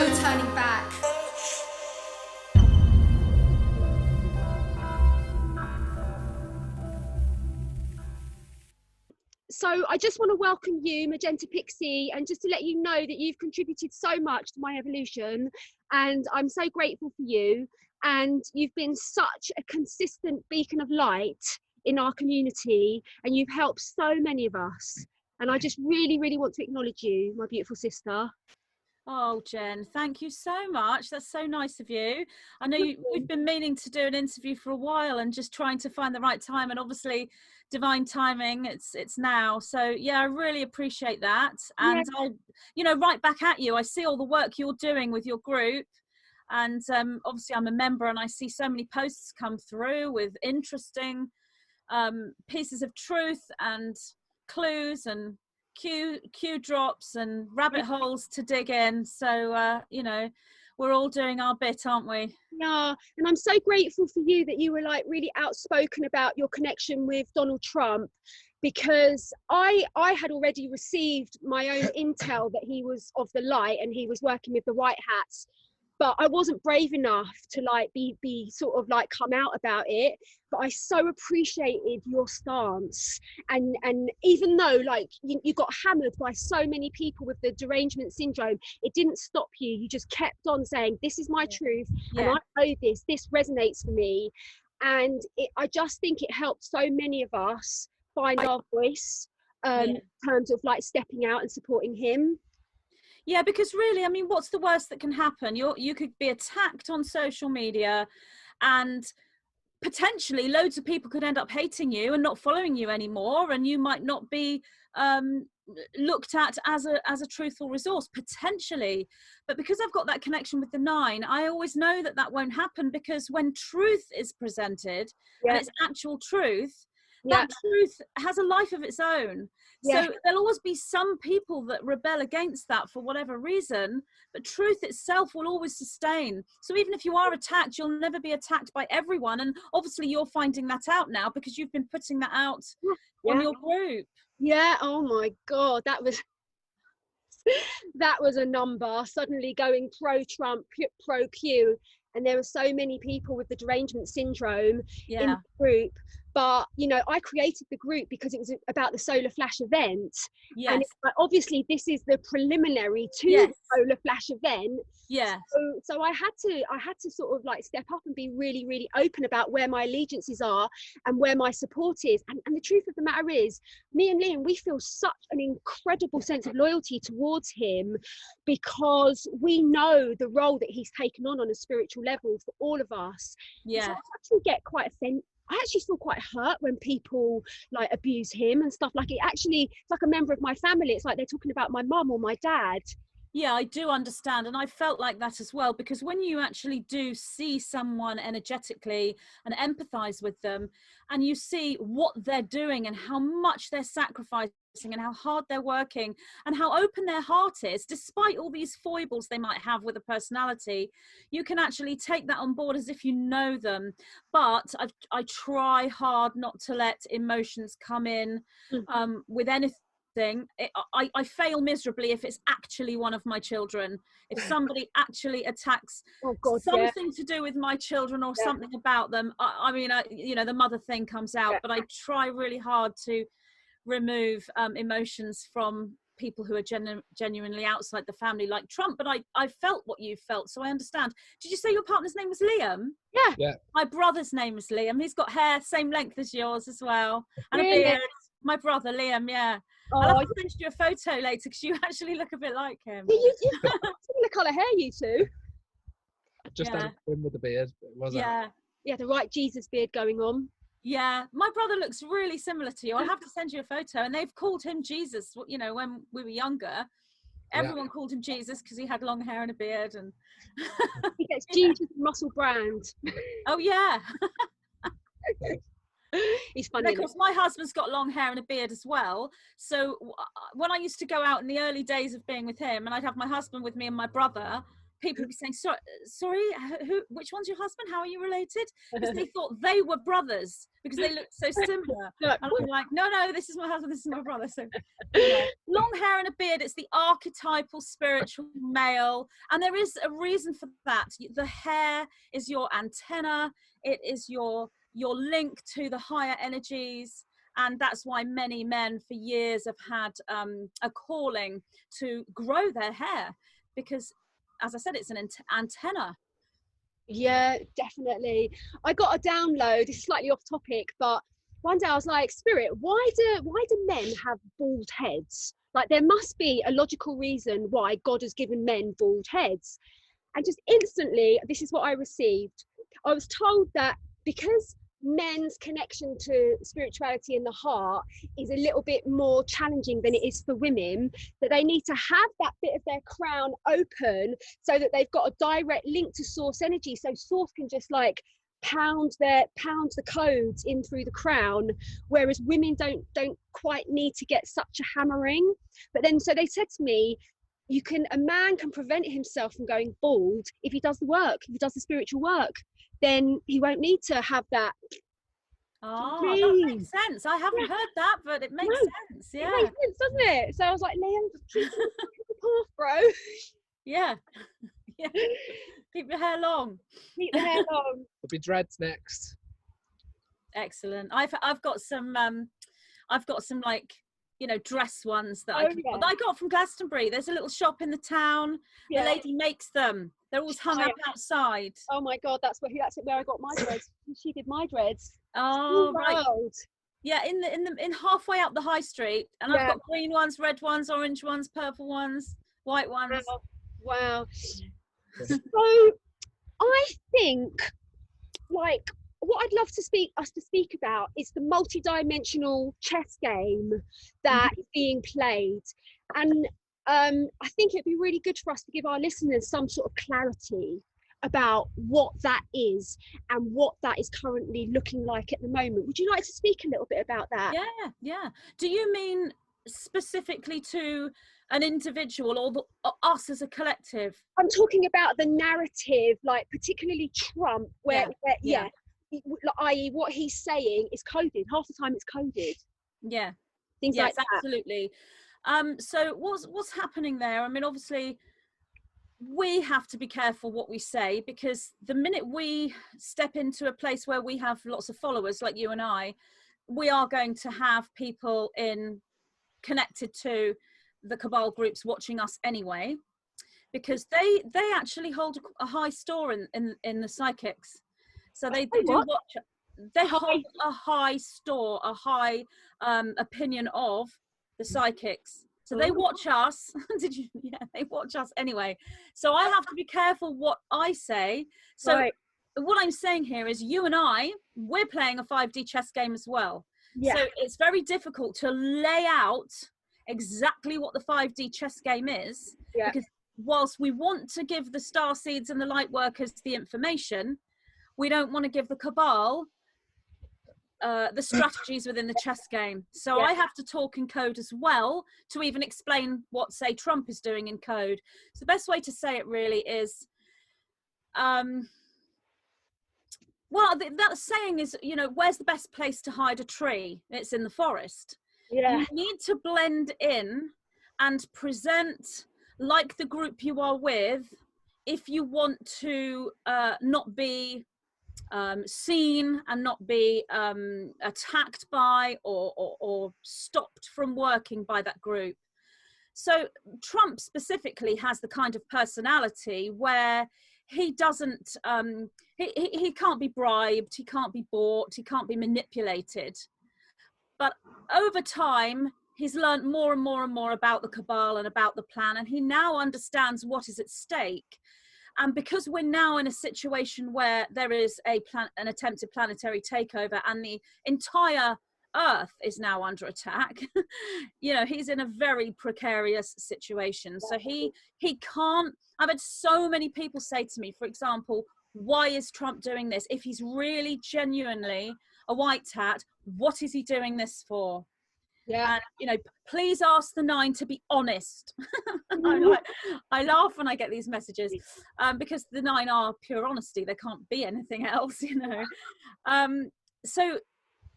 no turning back. So I just want to welcome you, Magenta Pixie, and just to let you know that you've contributed so much to my evolution, and I'm so grateful for you. And you've been such a consistent beacon of light in our community, and you've helped so many of us. And I just really, really want to acknowledge you, my beautiful sister. Oh, Jen, thank you so much. That's so nice of you. I know we've been meaning to do an interview for a while and just trying to find the right time, and obviously divine timing, it's now. So yeah, I really appreciate that. And I, right back at you. I see all the work you're doing with your group, and obviously I'm a member, and I see so many posts come through with interesting pieces of truth and clues and cue drops and rabbit holes to dig in. So we're all doing our bit, aren't we? Yeah, and I'm so grateful for you that you were like really outspoken about your connection with Donald Trump, because I had already received my own intel that he was of the light and he was working with the white hats, but I wasn't brave enough to like be sort of like come out about it. But I so appreciated your stance, and even though like you got hammered by so many people with the derangement syndrome, it didn't stop you. You just kept on saying, this is my truth, and I know this resonates for me. And I just think it helped so many of us find our voice in terms of like stepping out and supporting him. Yeah, because really, I mean, what's the worst that can happen? You could be attacked on social media, and potentially loads of people could end up hating you and not following you anymore, and you might not be looked at as a truthful resource, potentially. But because I've got that connection with the 9, I always know that won't happen, because when truth is presented and it's actual truth, that truth has a life of its own. So there'll always be some people that rebel against that for whatever reason, but truth itself will always sustain. So even if you are attacked, you'll never be attacked by everyone. And obviously you're finding that out now, because you've been putting that out on your group. Yeah, oh my God, that was a number, suddenly going pro-Trump, pro-Q. And there were so many people with the derangement syndrome in the group. But, I created the group because it was about the solar flash event. And obviously this is the preliminary to the solar flash event. So I had to sort of like step up and be really, really open about where my allegiances are and where my support is. And the truth of the matter is, me and Liam, we feel such an incredible sense of loyalty towards him, because we know the role that he's taken on a spiritual level for all of us. So I actually get quite offended. I actually feel quite hurt when people like abuse him and stuff. Like it's like a member of my family. It's like they're talking about my mum or my dad. Yeah, I do understand. And I felt like that as well, because when you actually do see someone energetically and empathize with them, and you see what they're doing and how much they're sacrificing and how hard they're working and how open their heart is, despite all these foibles they might have with a personality, you can actually take that on board as if you know them. But I try hard not to let emotions come in with anything. I fail miserably if it's actually one of my children. If somebody actually attacks something to do with my children or something about them, I mean, the mother thing comes out. But I try really hard to remove emotions from people who are genuinely outside the family, like Trump. But I felt what you felt, so I understand. Did you say your partner's name was Liam? Yeah. My brother's name was Liam. He's got hair same length as yours as well, and a beard. My brother Liam, I'll have to send you a photo later, because you actually look a bit like him. You've got similar colour hair, you two. Just as him with the beard, was it? Yeah, the right Jesus beard going on. Yeah, my brother looks really similar to you. I'll have to send you a photo. And they've called him Jesus, when we were younger. Everyone called him Jesus because he had long hair and a beard. And he gets Jesus Muscle Brand. Oh, yeah. He's funny. Of course, my husband's got long hair and a beard as well. So when I used to go out in the early days of being with him, and I'd have my husband with me and my brother, people be saying, sorry, which one's your husband? How are you related? Because they thought they were brothers because they looked so similar. And I'm like, no, this is my husband, this is my brother. So, long hair and a beard, it's the archetypal spiritual male. And there is a reason for that. The hair is your antenna. It is your link to the higher energies. And that's why many men for years have had a calling to grow their hair, because, as I said, it's an antenna. Yeah, definitely. I got a download. It's slightly off topic, but one day I was like, Spirit, why do men have bald heads? Like, there must be a logical reason why God has given men bald heads. And just instantly, this is what I received. I was told that because men's connection to spirituality in the heart is a little bit more challenging than it is for women, that they need to have that bit of their crown open so that they've got a direct link to source energy, so source can just like pound the codes in through the crown, whereas women don't quite need to get such a hammering. But then, so they said to me, a man can prevent himself from going bald if he does the work, if he does the spiritual work, then he won't need to have that. Oh, that makes sense. I haven't heard that, but it makes sense. Yeah, it makes sense, doesn't it? So I was like, Liam, keep the path, bro. Yeah. Keep your hair long. Keep the hair long. There'll be dreads next. Excellent. I've got some like, dress ones that I got from Glastonbury. There's a little shop in the town. The lady makes them. They're always hung up outside. Oh my God, that's where I got my dreads. She did my dreads. Oh, right. Yeah, in halfway up the high street, and I've got green ones, red ones, orange ones, purple ones, white ones. Wow. So I think, like, what I'd love to speak about is the multi-dimensional chess game that is being played, and I think it'd be really good for us to give our listeners some sort of clarity about what that is and what that is currently looking like at the moment. Would you like to speak a little bit about that? Yeah. Do you mean specifically to an individual or us as a collective? I'm talking about the narrative, like particularly Trump, where i.e. what he's saying is coded. Half the time it's coded. Yeah. Things like that. Absolutely. So what's happening there? I mean, obviously, we have to be careful what we say, because the minute we step into a place where we have lots of followers like you and I, we are going to have people connected to the cabal groups watching us anyway, because they actually hold a high store in the psychics. So they do watch. They hold a high store, a high opinion of the psychics. So they watch us. They watch us anyway. So I have to be careful what I say. So what I'm saying here is, you and we're playing a 5D chess game as well. Yeah. So it's very difficult to lay out exactly what the 5D chess game is, because whilst we want to give the star seeds and the light workers the information, we don't want to give the cabal the strategies within the chess game. So I have to talk in code as well to even explain what, say, Trump is doing in code. So the best way to say it really is, that saying is, where's the best place to hide a tree? It's in the forest. You need to blend in and present like the group you are with if you want to not be seen and not be attacked by or stopped from working by that group. So Trump specifically has the kind of personality where he doesn't he can't be bribed, he can't be bought, he can't be manipulated. But over time he's learned more and more and more about the cabal and about the plan, and he now understands what is at stake. And because we're now in a situation where there is an attempted planetary takeover and the entire Earth is now under attack, he's in a very precarious situation. So he can't. I've had so many people say to me, for example, why is Trump doing this? If he's really genuinely a white hat, what is he doing this for? Yeah. And, please ask the 9 to be honest. I laugh when I get these messages, because the 9 are pure honesty. There can't be anything else, you know. So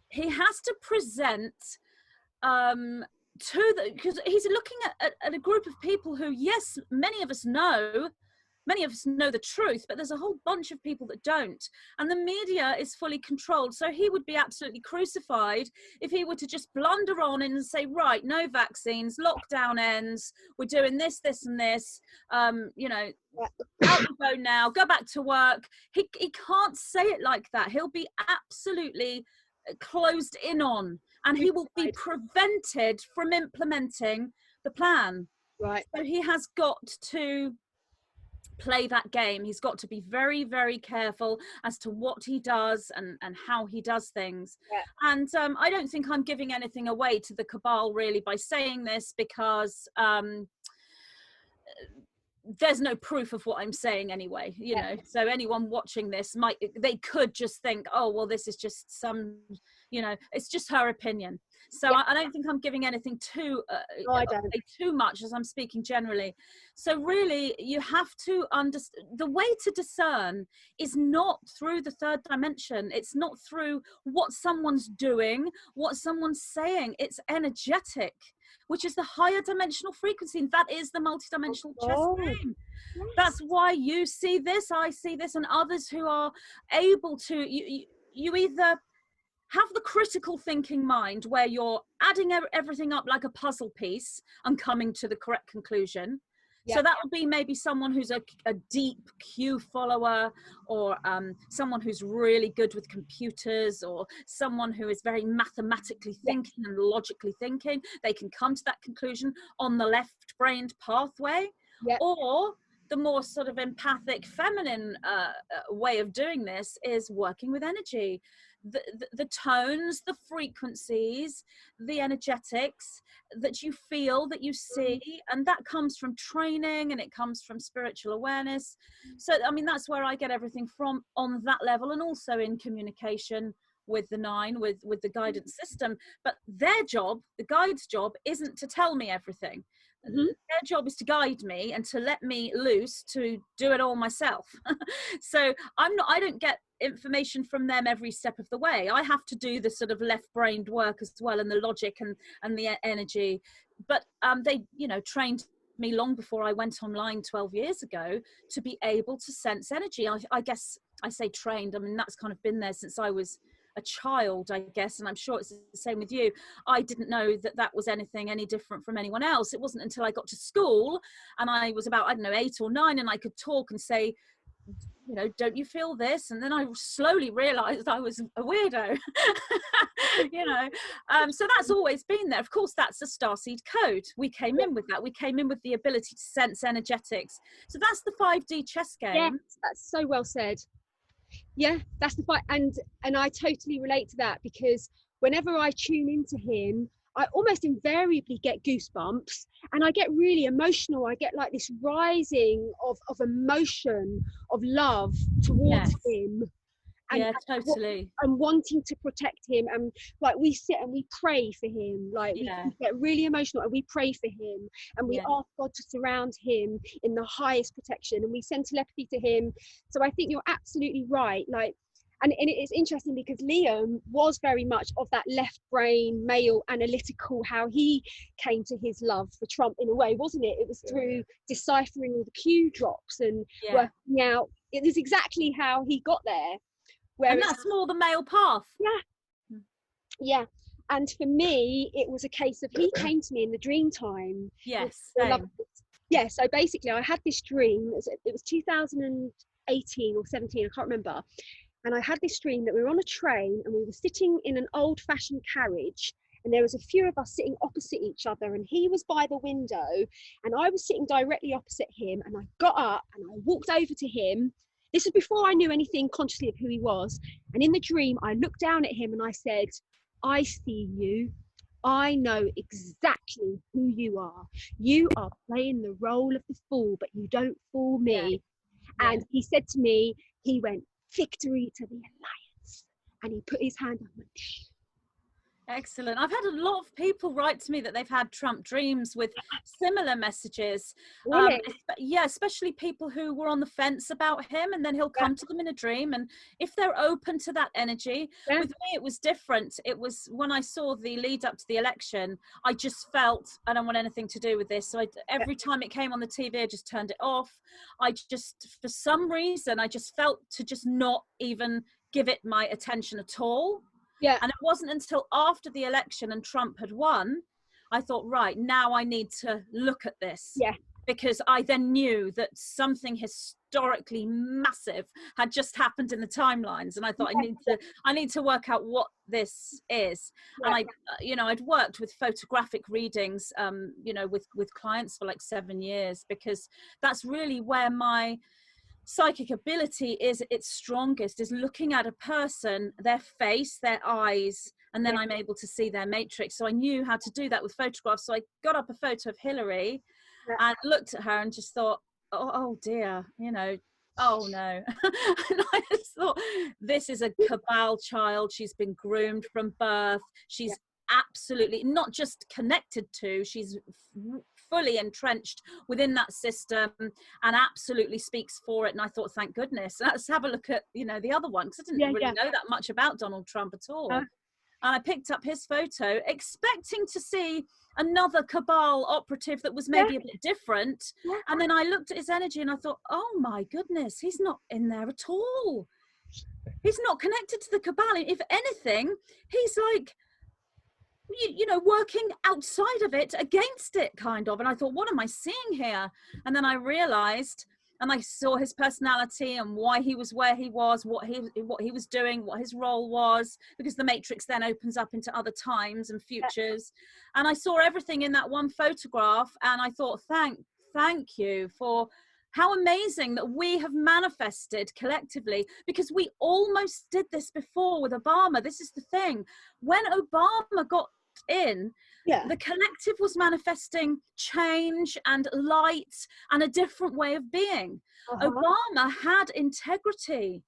he has to present because he's looking at a group of people who, yes, many of us know the truth, but there's a whole bunch of people that don't, and the media is fully controlled. So he would be absolutely crucified if he were to just blunder on in and say, right, no vaccines, lockdown ends, we're doing this and this, you know, out you go now, go back to work. He can't say it like that. He'll be absolutely closed in on, and he will be prevented from implementing the plan. Right. So he has got to play that game. He's got to be very, very careful as to what he does and how he does things. Yeah. And I don't think I'm giving anything away to the cabal really by saying this, because there's no proof of what I'm saying anyway, you know. So anyone watching this they could just think, oh well, this is just some, you know, it's just her opinion. So I don't think I'm giving anything too much, as I'm speaking generally. So really, you have to understand, the way to discern is not through the third dimension. It's not through what someone's doing, what someone's saying. It's energetic, which is the higher dimensional frequency, and that is the multidimensional chess game. Yes. That's why you see this, I see this, and others who are able to, you either have the critical thinking mind where you're adding everything up like a puzzle piece and coming to the correct conclusion. So that would be maybe someone who's a deep Q follower, or someone who's really good with computers, or someone who is very mathematically thinking and logically thinking. They can come to that conclusion on the left-brained pathway. Or the more sort of empathic feminine way of doing this is working with energy. The tones, the frequencies, the energetics that you feel, that you see, and that comes from training, and it comes from spiritual awareness. So I mean, that's where I get everything from on that level, and also in communication with the 9, with the guidance system. But their job, the guide's job, isn't to tell me everything. Their job is to guide me and to let me loose to do it all myself. So I don't get information from them every step of the way. I have to do the sort of left-brained work as well, and the logic and the energy. But they, you know, trained me long before I went online 12 years ago to be able to sense energy. I guess I say trained, I mean, that's kind of been there since I was a child, I guess, and I'm sure it's the same with you. I didn't know that was anything any different from anyone else. It wasn't until I got to school and I was about, I don't know, 8 or 9, and I could talk and say, you know, don't you feel this? And then I slowly realized I was a weirdo. You know, so that's always been there. Of course, that's a Starseed code. We came in with that. We came in with the ability to sense energetics. So that's the 5D chess game. Yes, that's so well said. Yeah, that's the fight. And I totally relate to that, because whenever I tune into him, I almost invariably get goosebumps, and I get really emotional. I get like this rising of emotion, of love towards him. And, totally. And wanting to protect him, and like we sit and we pray for him, like we get really emotional and we pray for him, and we ask God to surround him in the highest protection, and we send telepathy to him. So I think you're absolutely right. Like, and it's interesting because Liam was very much of that left brain, male, analytical, how he came to his love for Trump in a way, wasn't it? It was through deciphering all the Q drops and working out. It is exactly how he got there. And that's more the male path. Yeah. And for me, it was a case of he came to me in the dream time. Yes. Yeah. So basically, I had this dream. It was 2018 or 17. I can't remember. And I had this dream that we were on a train and we were sitting in an old-fashioned carriage. And there was a few of us sitting opposite each other, and he was by the window and I was sitting directly opposite him. And I got up and I walked over to him. This was before I knew anything consciously of who he was. And in the dream, I looked down at him and I said, I see you. I know exactly who you are. You are playing the role of the fool, but you don't fool me. Yeah. And he said to me, he went, victory to the Alliance. And he put his hand up and went, Excellent. I've had a lot of people write to me that they've had Trump dreams with similar messages. Really? Yeah, especially people who were on the fence about him, and then he'll come to them in a dream. And if they're open to that energy, with me, it was different. It was when I saw the lead up to the election, I just felt, I don't want anything to do with this. So every time it came on the TV, I just turned it off. I just, for some reason, I just felt to just not even give it my attention at all. Yeah. And it wasn't until after the election and Trump had won, I thought, right, now I need to look at this. Yeah. Because I then knew that something historically massive had just happened in the timelines. And I thought, I need to work out what this is. Yeah. And I'd worked with photographic readings, with clients for like 7 years, because that's really where my psychic ability is its strongest, is looking at a person, their face, their eyes, and then I'm able to see their matrix. So I knew how to do that with photographs. So I got up a photo of Hillary and looked at her and just thought, oh dear, oh no. And I just thought, this is a cabal child. She's been groomed from birth. She's absolutely not just connected to, she's fully entrenched within that system and absolutely speaks for it. And I thought, thank goodness. Let's have a look at the other one, because I didn't really know that much about Donald Trump at all. And I picked up his photo expecting to see another cabal operative that was maybe a bit different, and then I looked at his energy and I thought, oh my goodness, he's not in there at all. He's not connected to the cabal. If anything, he's like, working outside of it, against it, kind of. And I thought, what am I seeing here? And then I realized, and I saw his personality and why he was where he was, what he was doing, what his role was, because the matrix then opens up into other times and futures. And I saw everything in that one photograph, and I thought, thank you for how amazing that we have manifested collectively, because we almost did this before with Obama. This is the thing. When Obama got in, the collective was manifesting change and light and a different way of being. Obama had integrity,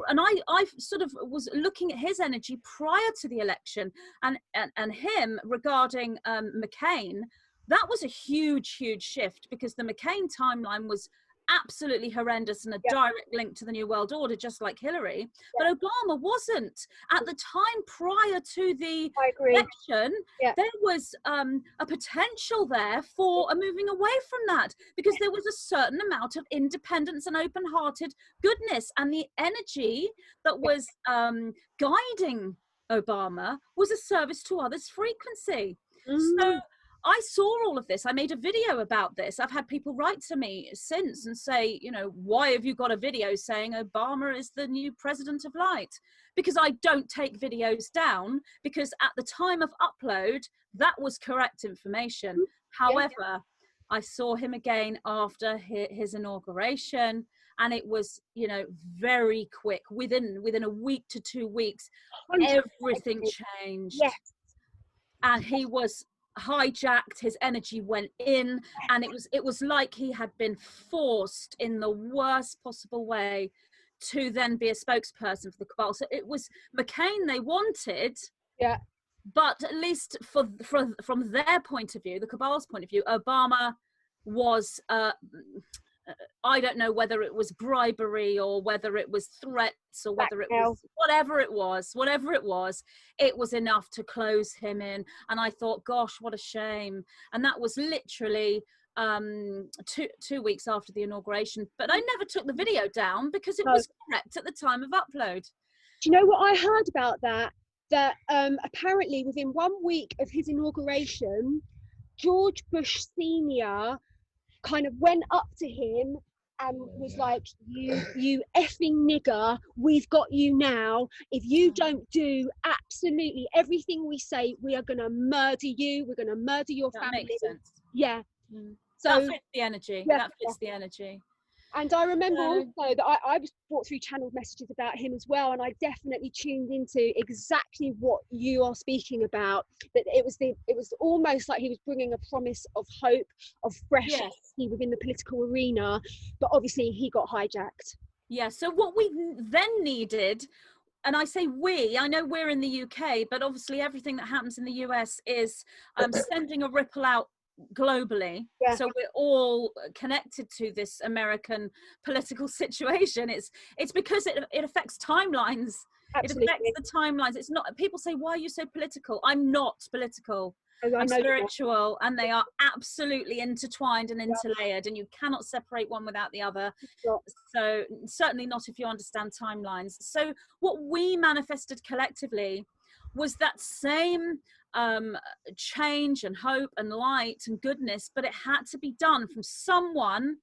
and I sort of was looking at his energy prior to the election, and him regarding McCain. That was a huge shift, because the McCain timeline was absolutely horrendous and a direct link to the New World Order, just like Hillary. But Obama wasn't. At the time prior to the election, there was a potential there for a moving away from that, because there was a certain amount of independence and open-hearted goodness, and the energy that was guiding Obama was a service to others frequency. So I saw all of this. I made a video about this. I've had people write to me since and say, why have you got a video saying Obama is the new president of light? Because I don't take videos down, because at the time of upload, that was correct information. However, I saw him again after his inauguration, and it was, very quick. Within a week to 2 weeks, everything changed. And he was hijacked, his energy went in, and it was like he had been forced in the worst possible way to then be a spokesperson for the cabal. So it was McCain they wanted, but at least from their point of view, the cabal's point of view, Obama was I don't know whether it was bribery or whether it was threats or whether it was whatever it was, it was enough to close him in. And I thought, gosh, what a shame. And that was literally 2 weeks after the inauguration. But I never took the video down, because it was correct at the time of upload. Do you know what I heard about that? That apparently within 1 week of his inauguration, George Bush Sr. kind of went up to him and was like, you effing nigger, we've got you now. If you don't do absolutely everything we say, we are going to murder you. We're going to murder your family. Makes sense. So that fits the energy. That fits the energy. And I remember also that I was brought through channeled messages about him as well, and I definitely tuned into exactly what you are speaking about. That it was almost like he was bringing a promise of hope, of fresh energy within the political arena, but obviously he got hijacked. So what we then needed and I say we, I know we're in the UK, but obviously everything that happens in the US is sending a ripple out globally. Yeah. So we're all connected to this American political situation. It's because it affects timelines. Absolutely. It affects the timelines. It's not, people say, why are you so political? I'm not political. I'm spiritual, and they are absolutely intertwined and interlayered, and you cannot separate one without the other. So certainly not if you understand timelines. So what we manifested collectively was that same change and hope and light and goodness, but it had to be done from someone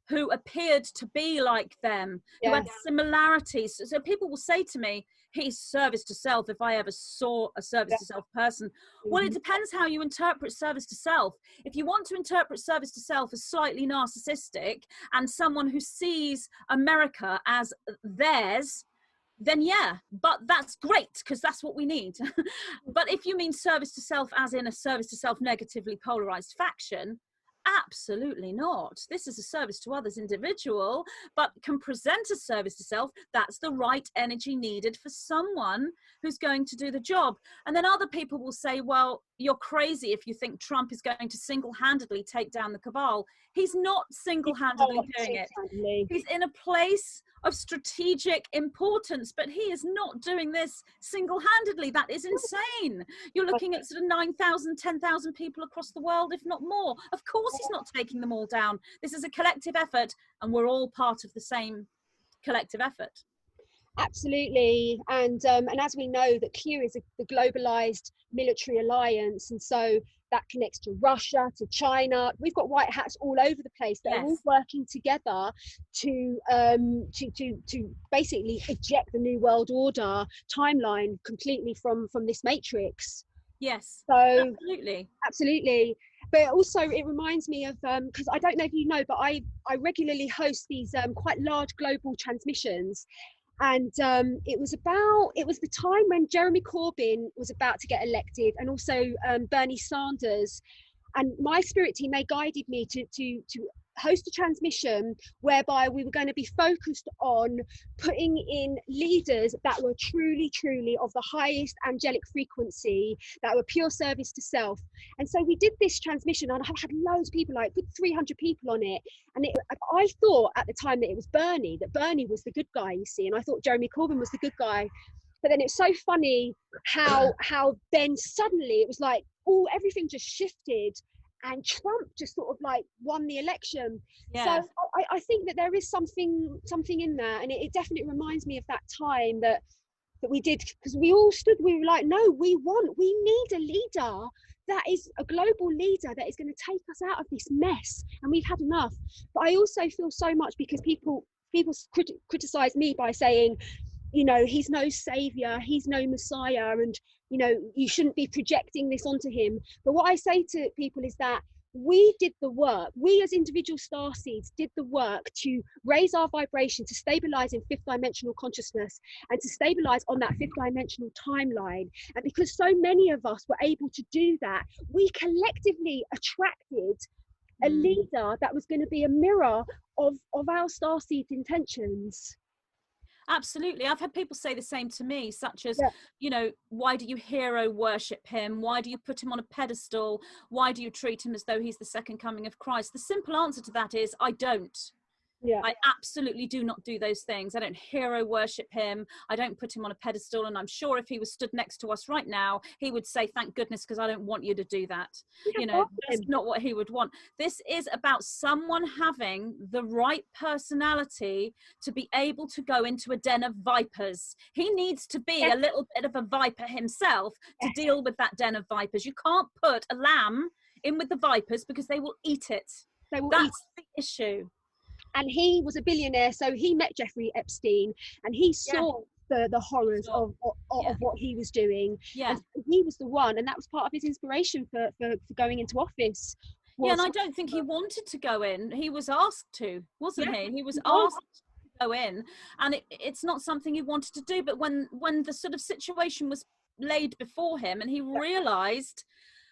who appeared to be like them, who had similarities. So people will say to me, he's service to self, if I ever saw a service to self person. Well, it depends how you interpret service to self. If you want to interpret service to self as slightly narcissistic and someone who sees America as theirs, then yeah, but that's great, because that's what we need. But if you mean service to self as in a service to self negatively polarized faction, absolutely not. This is a service to others individual, but can present a service to self. That's the right energy needed for someone who's going to do the job. And then other people will say, well, you're crazy if you think Trump is going to single-handedly take down the cabal. He's not single-handedly doing it. He's in a place of strategic importance, but he is not doing this single-handedly. That is insane. You're looking at sort of 9,000, 10,000 people across the world, if not more. Of course he's not taking them all down. This is a collective effort, and we're all part of the same collective effort. Absolutely. And as we know, that Q is the globalized military alliance, and so that connects to Russia, to China. We've got white hats all over the place that are all working together to basically eject the New World Order timeline completely from this matrix. Yes. So absolutely. But also it reminds me of, because I don't know if you know, but I regularly host these quite large global transmissions. And it was the time when Jeremy Corbyn was about to get elected, and also Bernie Sanders. And my spirit team, they guided me to host a transmission whereby we were going to be focused on putting in leaders that were truly of the highest angelic frequency, that were pure service to self. And so we did this transmission, and I had loads of people, like good 300 people on it. And I thought at the time that it was Bernie, that Bernie was the good guy, you see, and I thought Jeremy Corbyn was the good guy. But then it's so funny how then suddenly it was like, everything just shifted, and Trump just sort of like won the election. So I think that there is something in that, and it definitely reminds me of that time that we did, because we all stood, we were like, no, we need a leader that is a global leader that is going to take us out of this mess, and we've had enough. But I also feel so much because people criticize me by saying, you know, he's no savior, he's no messiah, and you know, you shouldn't be projecting this onto him. But what I say to people is that we did the work. We as individual starseeds did the work to raise our vibration, to stabilize in fifth dimensional consciousness, and to stabilize on that fifth dimensional timeline. And because so many of us were able to do that, we collectively attracted a leader that was going to be a mirror of our starseed intentions. Absolutely. I've had people say the same to me, such as, you know, why do you hero worship him? Why do you put him on a pedestal? Why do you treat him as though he's the second coming of Christ? The simple answer to that is, I don't. I absolutely do not do those things. I don't hero worship him. I don't put him on a pedestal. And I'm sure if he was stood next to us right now, he would say, thank goodness, because I don't want you to do that. You know, that's not what he would want. This is about someone having the right personality to be able to go into a den of vipers. He needs to be a little bit of a viper himself to deal with that den of vipers. You can't put a lamb in with the vipers because they will eat it. That's the issue. And he was a billionaire, so he met Jeffrey Epstein, and he saw the horrors of what he was doing. And he was the one, and that was part of his inspiration for going into office. And I don't think he wanted to go in. He was asked to, wasn't he? He was asked to go in, and it's not something he wanted to do. But when the sort of situation was laid before him, and he realised,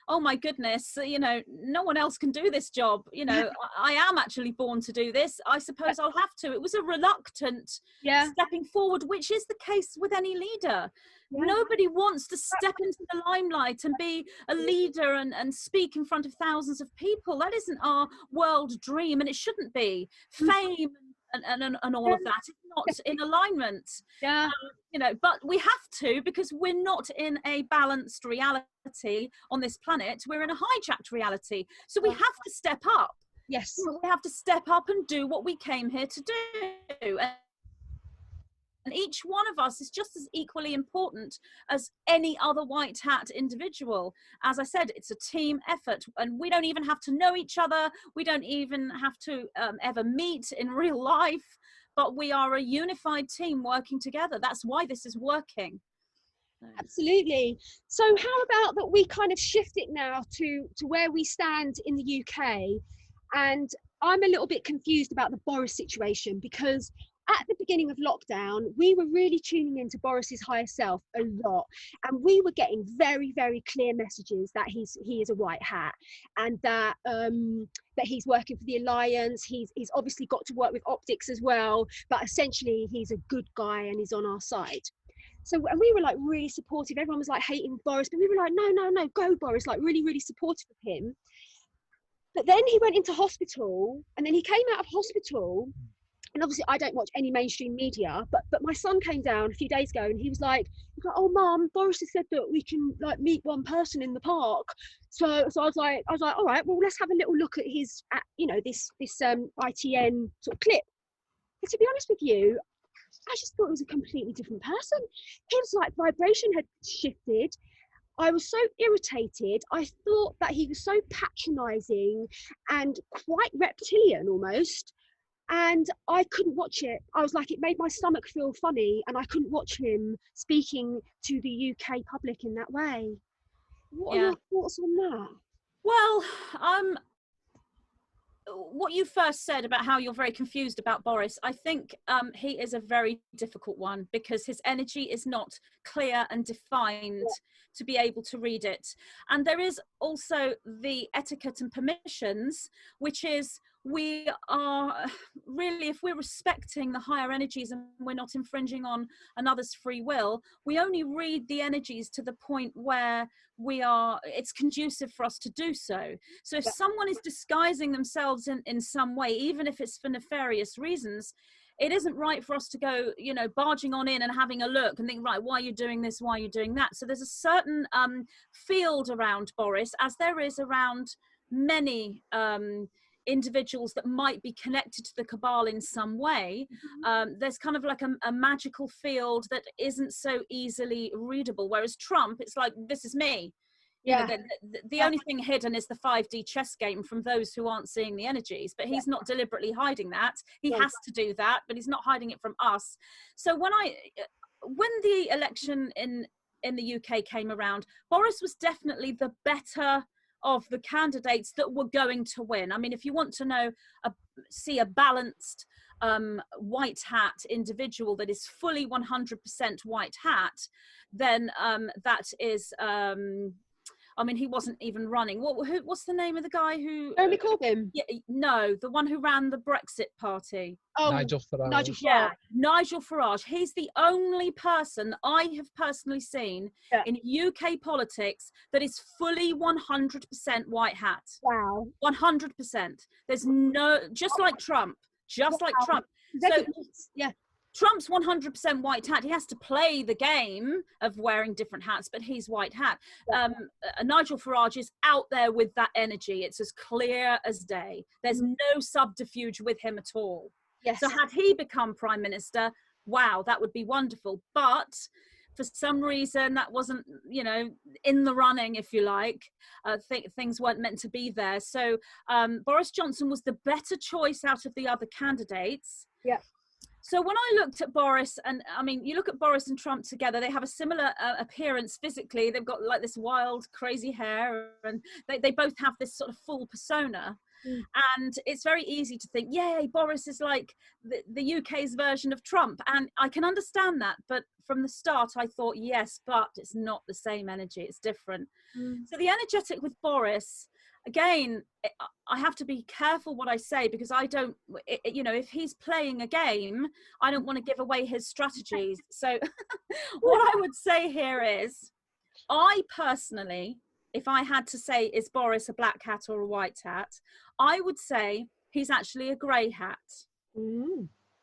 oh my goodness, you know, no one else can do this job. You know, I am actually born to do this. I suppose I'll have to. It was a reluctant stepping forward, which is the case with any leader. Nobody wants to step into the limelight and be a leader and speak in front of thousands of people. That isn't our world dream, and it shouldn't be. Fame and all of that is not in alignment. You know, but we have to, because we're not in a balanced reality on this planet. We're in a hijacked reality. So we have to step up. Yes. We have to step up and do what we came here to do. And each one of us is just as equally important as any other white hat individual. As I said, it's a team effort, and we don't even have to know each other. We don't even have to ever meet in real life, but we are a unified team working together. That's why this is working. Absolutely. So how about that we kind of shift it now to where we stand in the UK? And I'm a little bit confused about the Boris situation, because at the beginning of lockdown, we were really tuning into Boris's higher self a lot, and we were getting very, very clear messages that he is a white hat, and that he's working for the alliance. He's obviously got to work with optics as well, but essentially he's a good guy and he's on our side. So, and we were like really supportive. Everyone was like hating Boris, but we were like, no, go Boris, like really, really supportive of him. But then he went into hospital, and then he came out of hospital. And obviously I don't watch any mainstream media, but my son came down a few days ago, and he was like, oh Mum, Boris has said that we can like meet one person in the park. So I was like, all right, well, let's have a little look at his, you know, this ITN sort of clip. And to be honest with you, I just thought it was a completely different person. His like vibration had shifted. I was so irritated. I thought that he was so patronizing and quite reptilian almost. And I couldn't watch it. I was like, it made my stomach feel funny, and I couldn't watch him speaking to the UK public in that way. What are your thoughts on that? Well, what you first said about how you're very confused about Boris, I think he is a very difficult one, because his energy is not clear and defined to be able to read it. And there is also the etiquette and permissions, which is, we are really, if we're respecting the higher energies and we're not infringing on another's free will, we only read the energies to the point where it's conducive for us to do so. So if someone is disguising themselves in some way, even if it's for nefarious reasons, it isn't right for us to go, you know, barging on in and having a look and think, right, why are you doing this? Why are you doing that? So there's a certain field around Boris, as there is around many individuals that might be connected to the cabal in some way. There's kind of like a magical field that isn't so easily readable, whereas Trump, it's like, this is me. You know, the only thing hidden is the 5D chess game from those who aren't seeing the energies, but he's not deliberately hiding that. He has to do that, but he's not hiding it from us. So when the election in the UK came around, Boris was definitely the better of the candidates that were going to win. I mean, if you want to see a balanced white hat individual that is fully 100% white hat, then that is, I mean, he wasn't even running. What's the name of the guy who? Jeremy Corbyn? Yeah, no, the one who ran the Brexit party. Oh, Nigel Farage. Yeah, Nigel Farage. He's the only person I have personally seen in UK politics that is fully 100% white hat. Wow. 100%. There's just like Trump. Just like Trump. So, Trump's 100% white hat. He has to play the game of wearing different hats, but he's white hat. Nigel Farage is out there with that energy. It's as clear as day. There's no subterfuge with him at all. Yes. So had he become prime minister, wow, that would be wonderful. But for some reason, that wasn't, you know, in the running, if you like. Things weren't meant to be there. So Boris Johnson was the better choice out of the other candidates. Yeah. So when I looked at Boris, and I mean, you look at Boris and Trump together, they have a similar appearance physically. They've got like this wild, crazy hair, and they both have this sort of full persona. And it's very easy to think, yay, Boris is like the UK's version of Trump. And I can understand that. But from the start, I thought, yes, but it's not the same energy. It's different. So the energetic with Boris, again, I have to be careful what I say, because I don't, you know, if he's playing a game, I don't want to give away his strategies. So what I would say here is, I personally, if I had to say, is Boris a black hat or a white hat, I would say he's actually a grey hat.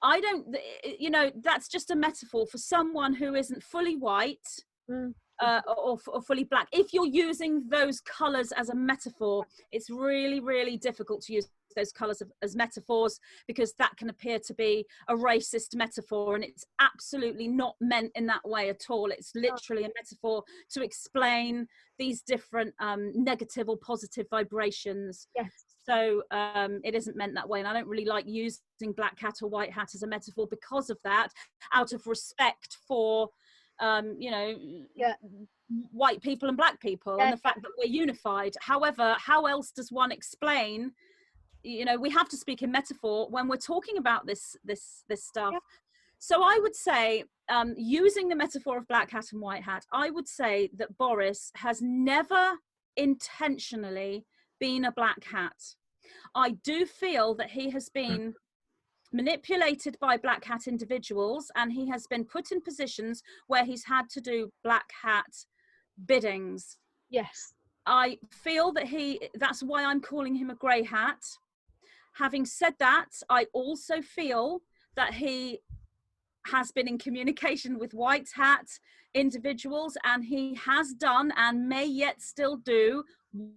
I don't, you know, that's just a metaphor for someone who isn't fully white or fully black. If you're using those colours as a metaphor, it's really, really difficult to use those colours as metaphors, because that can appear to be a racist metaphor, and it's absolutely not meant in that way at all. It's literally a metaphor to explain these different negative or positive vibrations. Yes. So it isn't meant that way, and I don't really like using black hat or white hat as a metaphor because of that, out of respect for you know, white people and black people, and the fact that we're unified. However, how else does one explain, you know, we have to speak in metaphor when we're talking about this stuff. So I would say, using the metaphor of black hat and white hat, I would say that Boris has never intentionally been a black hat. I do feel that he has been manipulated by black hat individuals, and he has been put in positions where he's had to do black hat biddings. Yes. I feel that that's why I'm calling him a grey hat. Having said that, I also feel that he has been in communication with white hat individuals, and he has done and may yet still do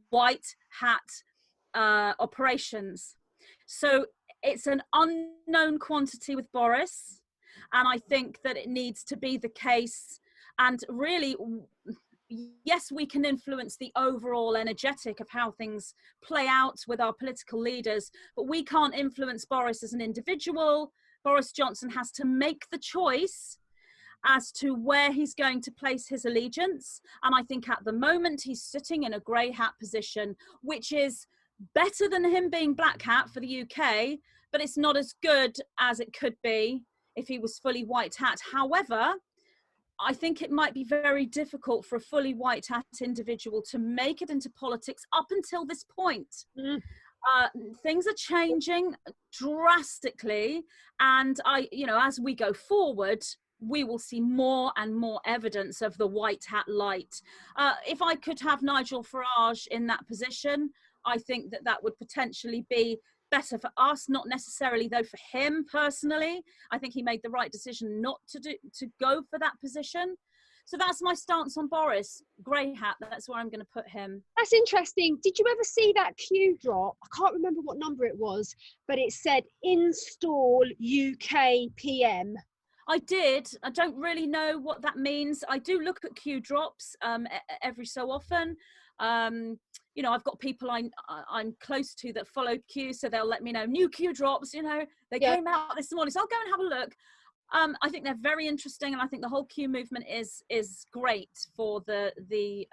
white hat operations. So it's an unknown quantity with Boris, and I think that it needs to be the case. And really, yes, we can influence the overall energetic of how things play out with our political leaders, but we can't influence Boris as an individual. Boris Johnson has to make the choice as to where he's going to place his allegiance. And I think at the moment he's sitting in a grey hat position, which is better than him being black hat for the UK, but it's not as good as it could be if he was fully white hat. However, I think it might be very difficult for a fully white hat individual to make it into politics up until this point. Things are changing drastically, and you know, as we go forward, we will see more and more evidence of the white hat light. If I could have Nigel Farage in that position, I think that that would potentially be better for us, not necessarily though for him personally. I think he made the right decision not to go for that position. So that's my stance on Boris. Grey hat, that's where I'm going to put him. That's interesting. Did you ever see that Q drop? I can't remember what number it was, but it said install UK PM. I did. I don't really know what that means. I do look at Q drops every so often. You know, I've got people I'm close to that follow Q, so they'll let me know new Q drops. You know, they came out this morning, so I'll go and have a look. I think they're very interesting, and I think the whole Q movement is great for the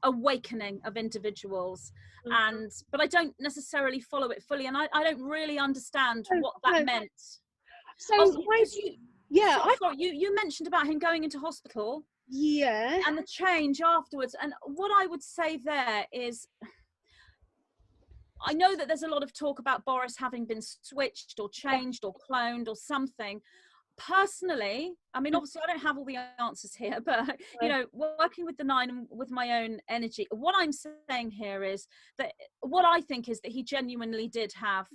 awakening of individuals. But I don't necessarily follow it fully, and I don't really understand what that meant. So you mentioned about him going into hospital. Yeah. And the change afterwards. And what I would say there is, I know that there's a lot of talk about Boris having been switched or changed or cloned or something. Personally, I mean, obviously I don't have all the answers here, but, you know, working with the 9 and with my own energy, what I'm saying here is that what I think is that he genuinely did have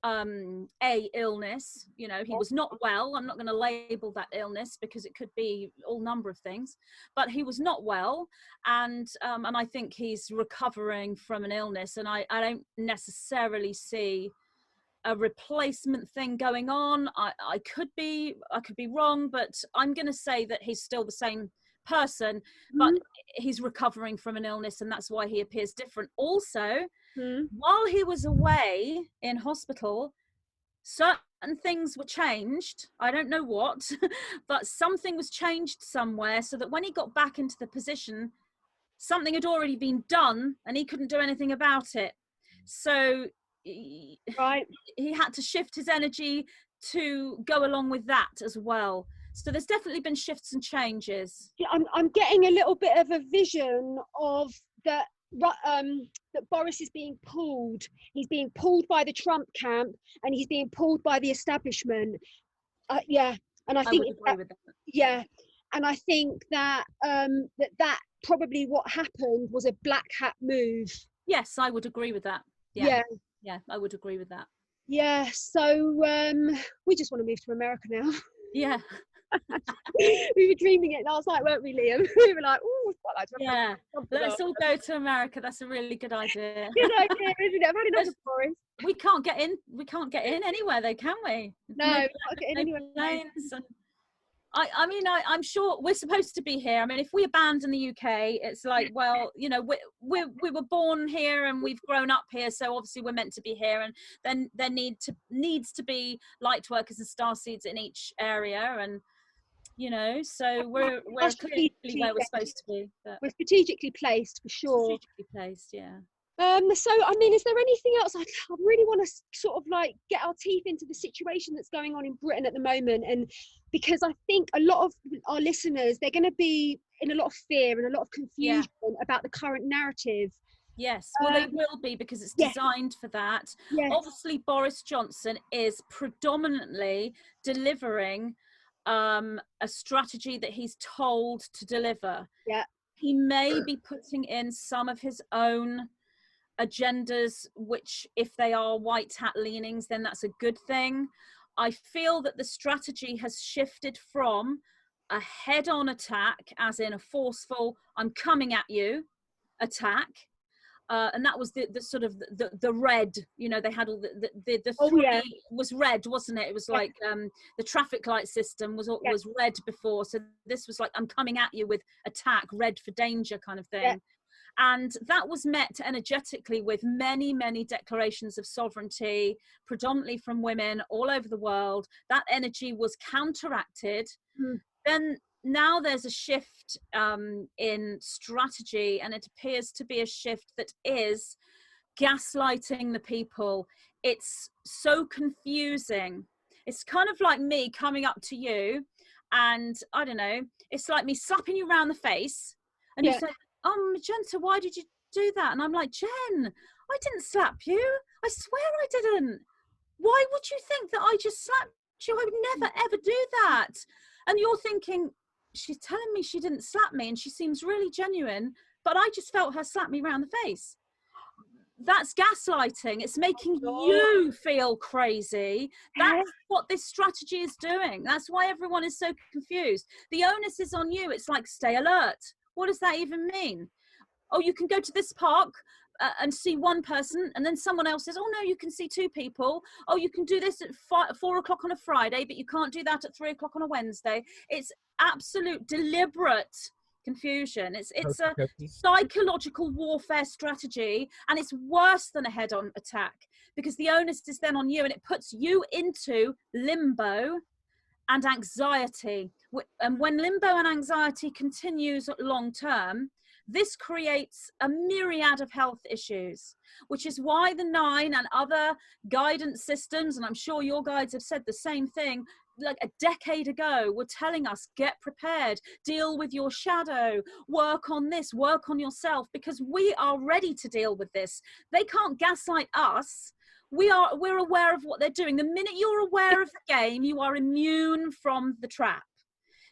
a illness. You know, he was not well. I'm not going to label that illness because it could be all number of things, but he was not well, and I think he's recovering from an illness, and I don't necessarily see a replacement thing going on. I could be wrong, but I'm going to say that he's still the same person, but he's recovering from an illness, and that's why he appears different. Also, while he was away in hospital, certain things were changed. I don't know what, but something was changed somewhere, so that when he got back into the position, something had already been done and he couldn't do anything about it. So right. he had to shift his energy to go along with that as well. So there's definitely been shifts and changes. Yeah, I'm getting a little bit of a vision of that Boris is being pulled. He's being pulled by the Trump camp, and he's being pulled by the establishment. Yeah, and I think would agree with that. Yeah, and I think that that probably what happened was a black hat move. Yes, I would agree with that. Yeah, I would agree with that. Yeah, so we just want to move to America now. Yeah. We were dreaming it last night, weren't we, Liam? We were like, oh, yeah, let's all go to America. That's a really good idea. Good idea, isn't it? I've had enough of Boris. We can't get in anywhere though, can we? No, we can't get in anywhere. Planes and I mean, I'm sure we're supposed to be here. I mean, if we abandon the UK, it's like, well, you know, we were born here and we've grown up here, so obviously we're meant to be here. And then there needs to be light workers and starseeds in each area, and you know, so we're clearly where we're supposed to be. But we're strategically placed for sure. Strategically placed, yeah. So I mean, is there anything else? I really want to sort of like get our teeth into the situation that's going on in Britain at the moment, and because I think a lot of our listeners, they're going to be in a lot of fear and a lot of confusion about the current narrative. Yes, well, they will be, because it's designed for that. Yes. Obviously, Boris Johnson is predominantly delivering a strategy that he's told to deliver. Yeah, he may be putting in some of his own agendas, which if they are white hat leanings, then that's a good thing. I feel that the strategy has shifted from a head-on attack, as in a forceful I'm coming at you attack, and that was the sort of the red, you know, they had all the three was red, wasn't it? It was like the traffic light system was red before, so this was like I'm coming at you with attack, red for danger kind of thing. And that was met energetically with many, many declarations of sovereignty, predominantly from women all over the world. That energy was counteracted. Then now there's a shift in strategy, and it appears to be a shift that is gaslighting the people. It's so confusing. It's kind of like me coming up to you, and I don't know, it's like me slapping you around the face, and you say, "Oh, Magenta, why did you do that?" And I'm like, "Jen, I didn't slap you. I swear I didn't. Why would you think that I just slapped you? I would never, ever do that." And you're thinking, she's telling me she didn't slap me and she seems really genuine, but I just felt her slap me around the face. That's gaslighting. It's making you feel crazy. That's what this strategy is doing. That's why everyone is so confused. The onus is on you. It's like, stay alert. What does that even mean? Oh, you can go to this park and see one person, and then someone else says, oh no, you can see two people. Oh, you can do this at 4 o'clock on a Friday, but you can't do that at 3 o'clock on a Wednesday. It's absolute deliberate confusion. It's a psychological warfare strategy, and it's worse than a head-on attack, because the onus is then on you, and it puts you into limbo and anxiety. And when limbo and anxiety continues long term, this creates a myriad of health issues, which is why the 9 and other guidance systems, and I'm sure your guides have said the same thing, like a decade ago, were telling us, get prepared, deal with your shadow, work on this, work on yourself, because we are ready to deal with this. They can't gaslight us. We're aware of what they're doing. The minute you're aware of the game, you are immune from the trap.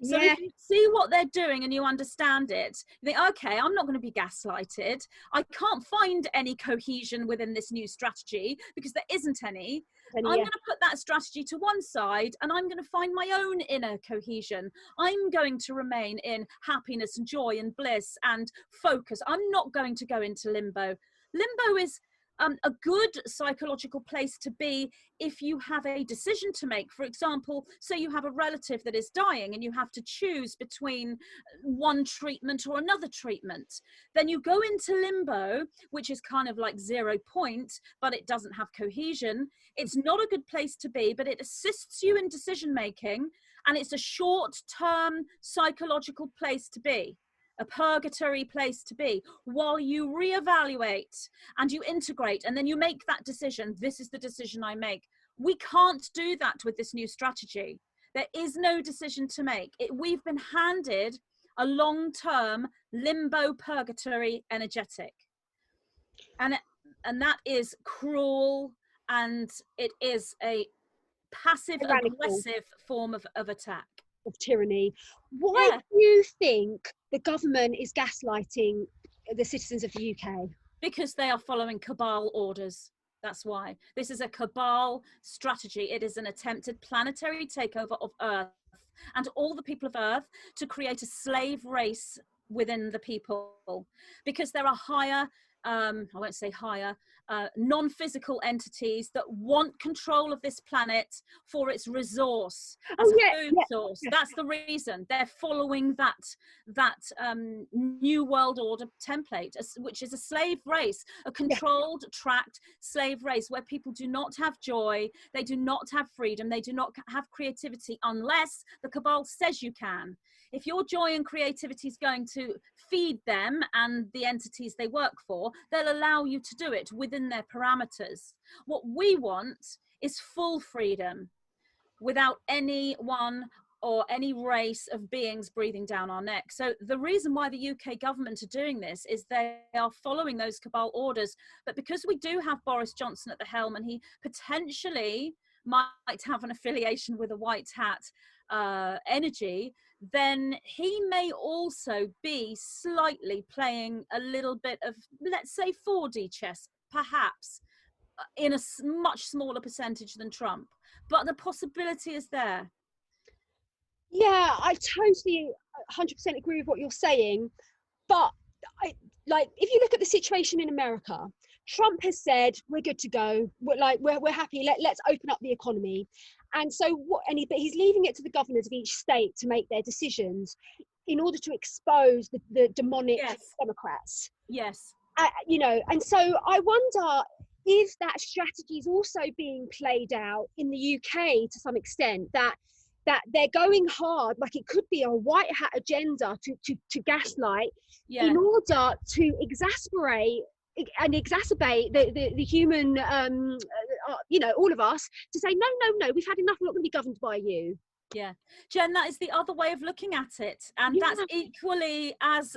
So if you see what they're doing and you understand it, you think, okay, I'm not going to be gaslighted. I can't find any cohesion within this new strategy because there isn't any. I'm going to put that strategy to one side, and I'm going to find my own inner cohesion. I'm going to remain in happiness and joy and bliss and focus. I'm not going to go into limbo. Limbo is a good psychological place to be if you have a decision to make. For example, say you have a relative that is dying and you have to choose between one treatment or another treatment. Then you go into limbo, which is kind of like 0 point, but it doesn't have cohesion. It's not a good place to be, but it assists you in decision making, and it's a short-term psychological place to be. a purgatory place to be, while you reevaluate and you integrate, and then you make that decision. This is the decision I make. We can't do that with this new strategy. There is no decision to make. We've been handed a long-term limbo purgatory energetic. And that is cruel, and it is a passive aggressive form of attack, of tyranny. Why do you think the government is gaslighting the citizens of the UK? Because they are following cabal orders. That's why. This is a cabal strategy. It is an attempted planetary takeover of Earth and all the people of Earth to create a slave race within the people, because there are higher, I won't say higher, non-physical entities that want control of this planet for its resource as a food source. That's the reason they're following that new world order template, which is a slave race, a controlled, tracked slave race, where people do not have joy, they do not have freedom, they do not have creativity unless the cabal says you can. If your joy and creativity is going to feed them and the entities they work for, they'll allow you to do it within their parameters. What we want is full freedom, without anyone or any race of beings breathing down our neck. So the reason why the UK government are doing this is they are following those cabal orders. But because we do have Boris Johnson at the helm, and he potentially might have an affiliation with a white hat energy, then he may also be slightly playing a little bit of, let's say, 4D chess, perhaps, in a much smaller percentage than Trump. But the possibility is there. Yeah, I totally 100% agree with what you're saying. But if you look at the situation in America, Trump has said we're good to go. We're happy. Let's open up the economy. And so he's leaving it to the governors of each state to make their decisions in order to expose the demonic Democrats. Yes. And so I wonder if that strategy is also being played out in the UK to some extent, that they're going hard, like it could be a white hat agenda to gaslight in order to exacerbate the human, all of us, to say, no, we've had enough, we're not going to be governed by you. Yeah, Jen, that is the other way of looking at it, and that's equally as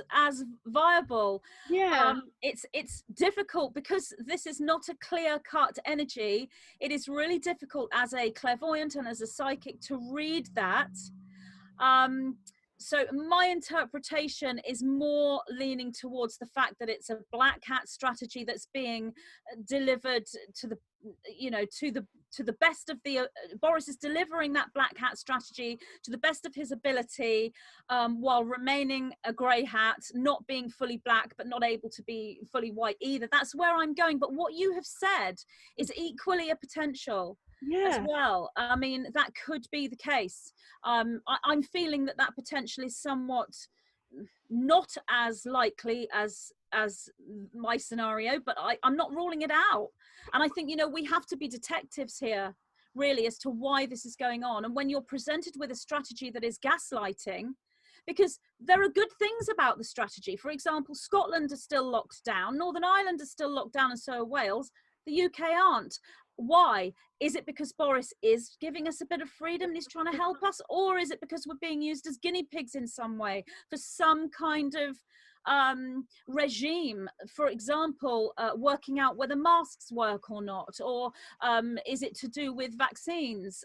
viable. It's difficult because this is not a clear-cut energy. It is really difficult as a clairvoyant and as a psychic to read that. So my interpretation is more leaning towards the fact that it's a black hat strategy that's being delivered to the best of the Boris is delivering that black hat strategy to the best of his ability, while remaining a grey hat, not being fully black but not able to be fully white either. That's where I'm going. But what you have said is equally a potential as well. I mean, that could be the case. I'm feeling that potential is somewhat not as likely as my scenario, but I'm not ruling it out. And I think, we have to be detectives here, really, as to why this is going on. And when you're presented with a strategy that is gaslighting, because there are good things about the strategy. For example, Scotland is still locked down, Northern Ireland is still locked down, and so are Wales. The UK aren't. Why? Is it because Boris is giving us a bit of freedom and he's trying to help us? Or is it because we're being used as guinea pigs in some way for some kind of regime? For example, working out whether masks work or not? Or is it to do with vaccines?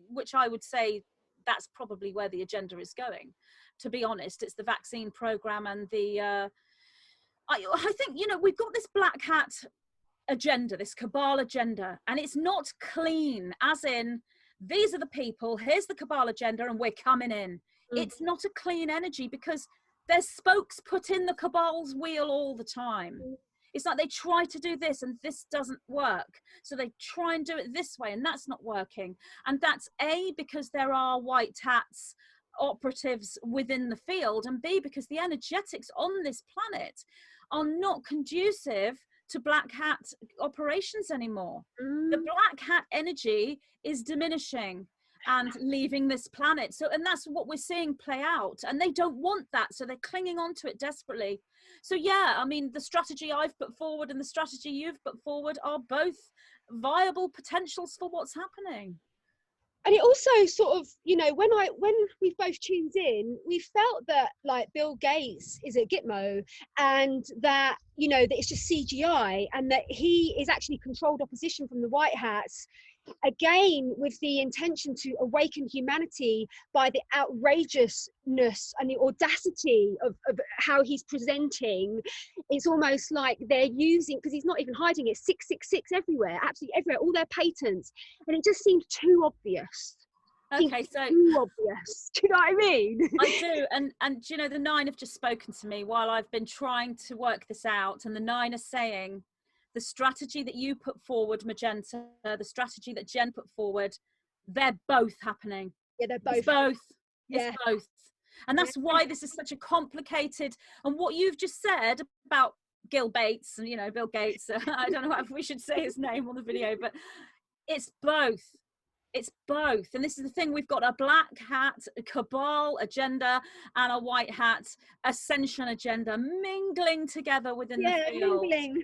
Which I would say that's probably where the agenda is going. To be honest, it's the vaccine program and the... I think, we've got this black hat agenda, this cabal agenda, and it's not clean, as in, these are the people, here's the cabal agenda, and we're coming in. It's not a clean energy because there's spokes put in the cabal's wheel all the time. It's like they try to do this and this doesn't work, so they try and do it this way and that's not working. And that's A, because there are white hats operatives within the field, and B, because the energetics on this planet are not conducive to black hat operations anymore. The black hat energy is diminishing, and leaving this planet. So, and that's what we're seeing play out, and they don't want that, so they're clinging on to it desperately. So yeah, I mean, the strategy I've put forward and the strategy you've put forward are both viable potentials for what's happening. And it also sort of, you know, when we both tuned in, we felt that like Bill Gates is a gitmo, and that, you know, that it's just CGI, and that he is actually controlled opposition from the White Hats, again with the intention to awaken humanity by the outrageousness and the audacity of how he's presenting. It's almost like they're using, because he's not even hiding it, 666 everywhere, absolutely everywhere, all their patents, and it just seems too obvious. Okay, so too obvious. Do you know what I mean? I do, and you know, the 9 have just spoken to me while I've been trying to work this out, and the 9 are saying the strategy that you put forward, Magenta, the strategy that Jen put forward, they're both happening. Yeah, they're both. It's both. Yeah. It's both. And that's why this is such a complicated, and what you've just said about Gil Bates and, you know, Bill Gates, I don't know if we should say his name on the video, but it's both. It's both. And this is the thing, we've got a black hat, a cabal agenda, and a white hat ascension agenda mingling together within the field. Mingling.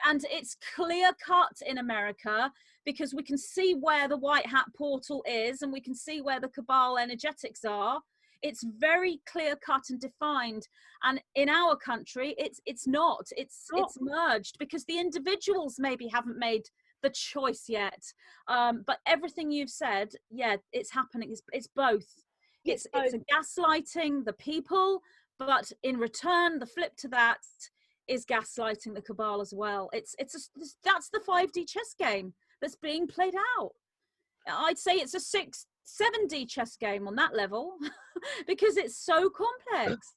And it's clear cut in America, because we can see where the white hat portal is, and we can see where the cabal energetics are. It's very clear cut and defined. And in our country, it's not. It's merged, because the individuals maybe haven't made the choice yet. But everything you've said, yeah, it's happening. It's both. It's a gaslighting the people, but in return, the flip to that is gaslighting the cabal as well. That's the 5D chess game that's being played out. I'd say it's a 7D chess game on that level, because it's so complex.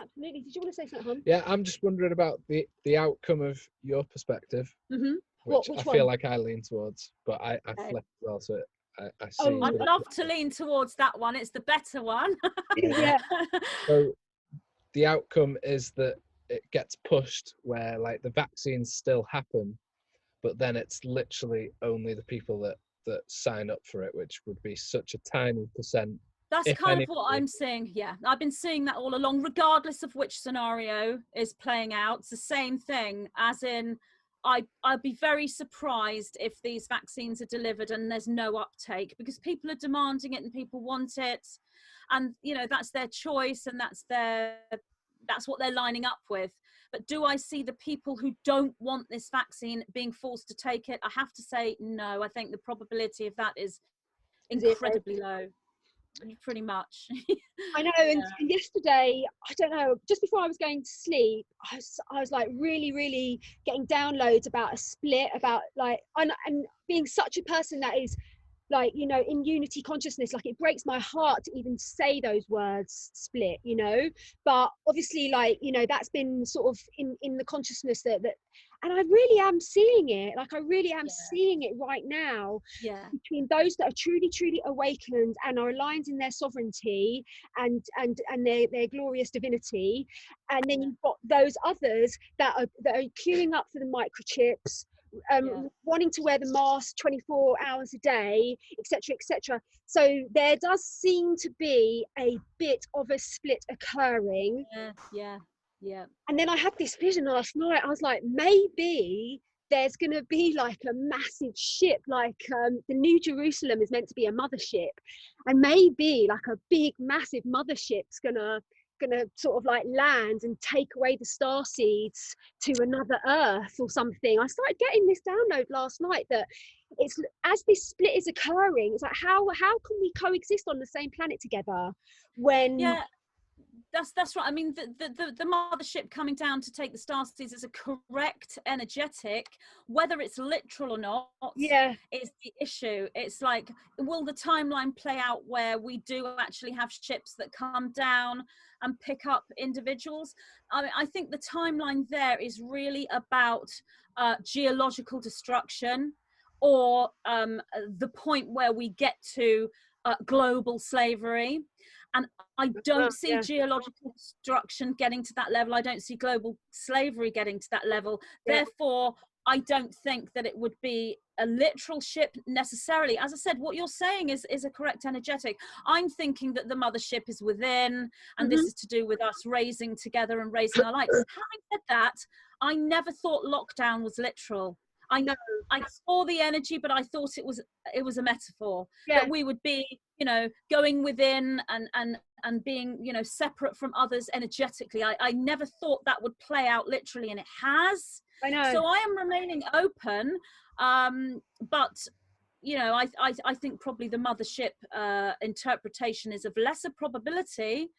Absolutely. Did you want to say something, hon? Yeah, I'm just wondering about the outcome of your perspective, which I feel like I lean towards, but I flip as well, so I see. I'd love to lean towards that one. It's the better one. Yeah. So the outcome is that it gets pushed where like the vaccines still happen, but then it's literally only the people that sign up for it, which would be such a tiny percent. That's kind of what I'm seeing. Yeah, I've been seeing that all along, regardless of which scenario is playing out. It's the same thing, as in I'd be very surprised if these vaccines are delivered and there's no uptake, because people are demanding it and people want it, and you know, that's their choice, and that's what they're lining up with. But do I see the people who don't want this vaccine being forced to take it? I have to say no. I think the probability of that is incredibly low. Pretty much. I know. And yesterday, I don't know, just before I was going to sleep, I was like really getting downloads about a split, about like, and being such a person that is like, you know, in unity consciousness, like it breaks my heart to even say those words, split, you know, but obviously, like, you know, that's been sort of in the consciousness that and I really am seeing it, like I really am seeing it right now, between those that are truly awakened and are aligned in their sovereignty and their glorious divinity, and then you've got those others that are queuing up for the microchips, wanting to wear the mask 24 hours a day, etc. So there does seem to be a bit of a split occurring. And then I had this vision last night. I was like, maybe there's going to be like a massive ship, like the New Jerusalem is meant to be a mothership, and maybe like a big massive mothership's gonna sort of like land and take away the starseeds to another Earth or something. I started getting this download last night that it's, as this split is occurring, it's like how can we coexist on the same planet together when That's right. I mean, the mothership coming down to take the starseeds is a correct energetic. Whether it's literal or not, is the issue. It's like, will the timeline play out where we do actually have ships that come down and pick up individuals? I mean, I think the timeline there is really about geological destruction, or the point where we get to global slavery. And I don't see geological destruction getting to that level. I don't see global slavery getting to that level. Therefore, I don't think that it would be a literal ship necessarily. As I said, what you're saying is a correct energetic. I'm thinking that the mothership is within, and this is to do with us raising together and raising our lights. Having said that, I never thought lockdown was literal. I saw the energy, but I thought it was a metaphor, that we would be, you know, going within and being, you know, separate from others energetically. I never thought that would play out literally, and it has. I know. So I am remaining open, but you know, I think probably the mothership interpretation is of lesser probability.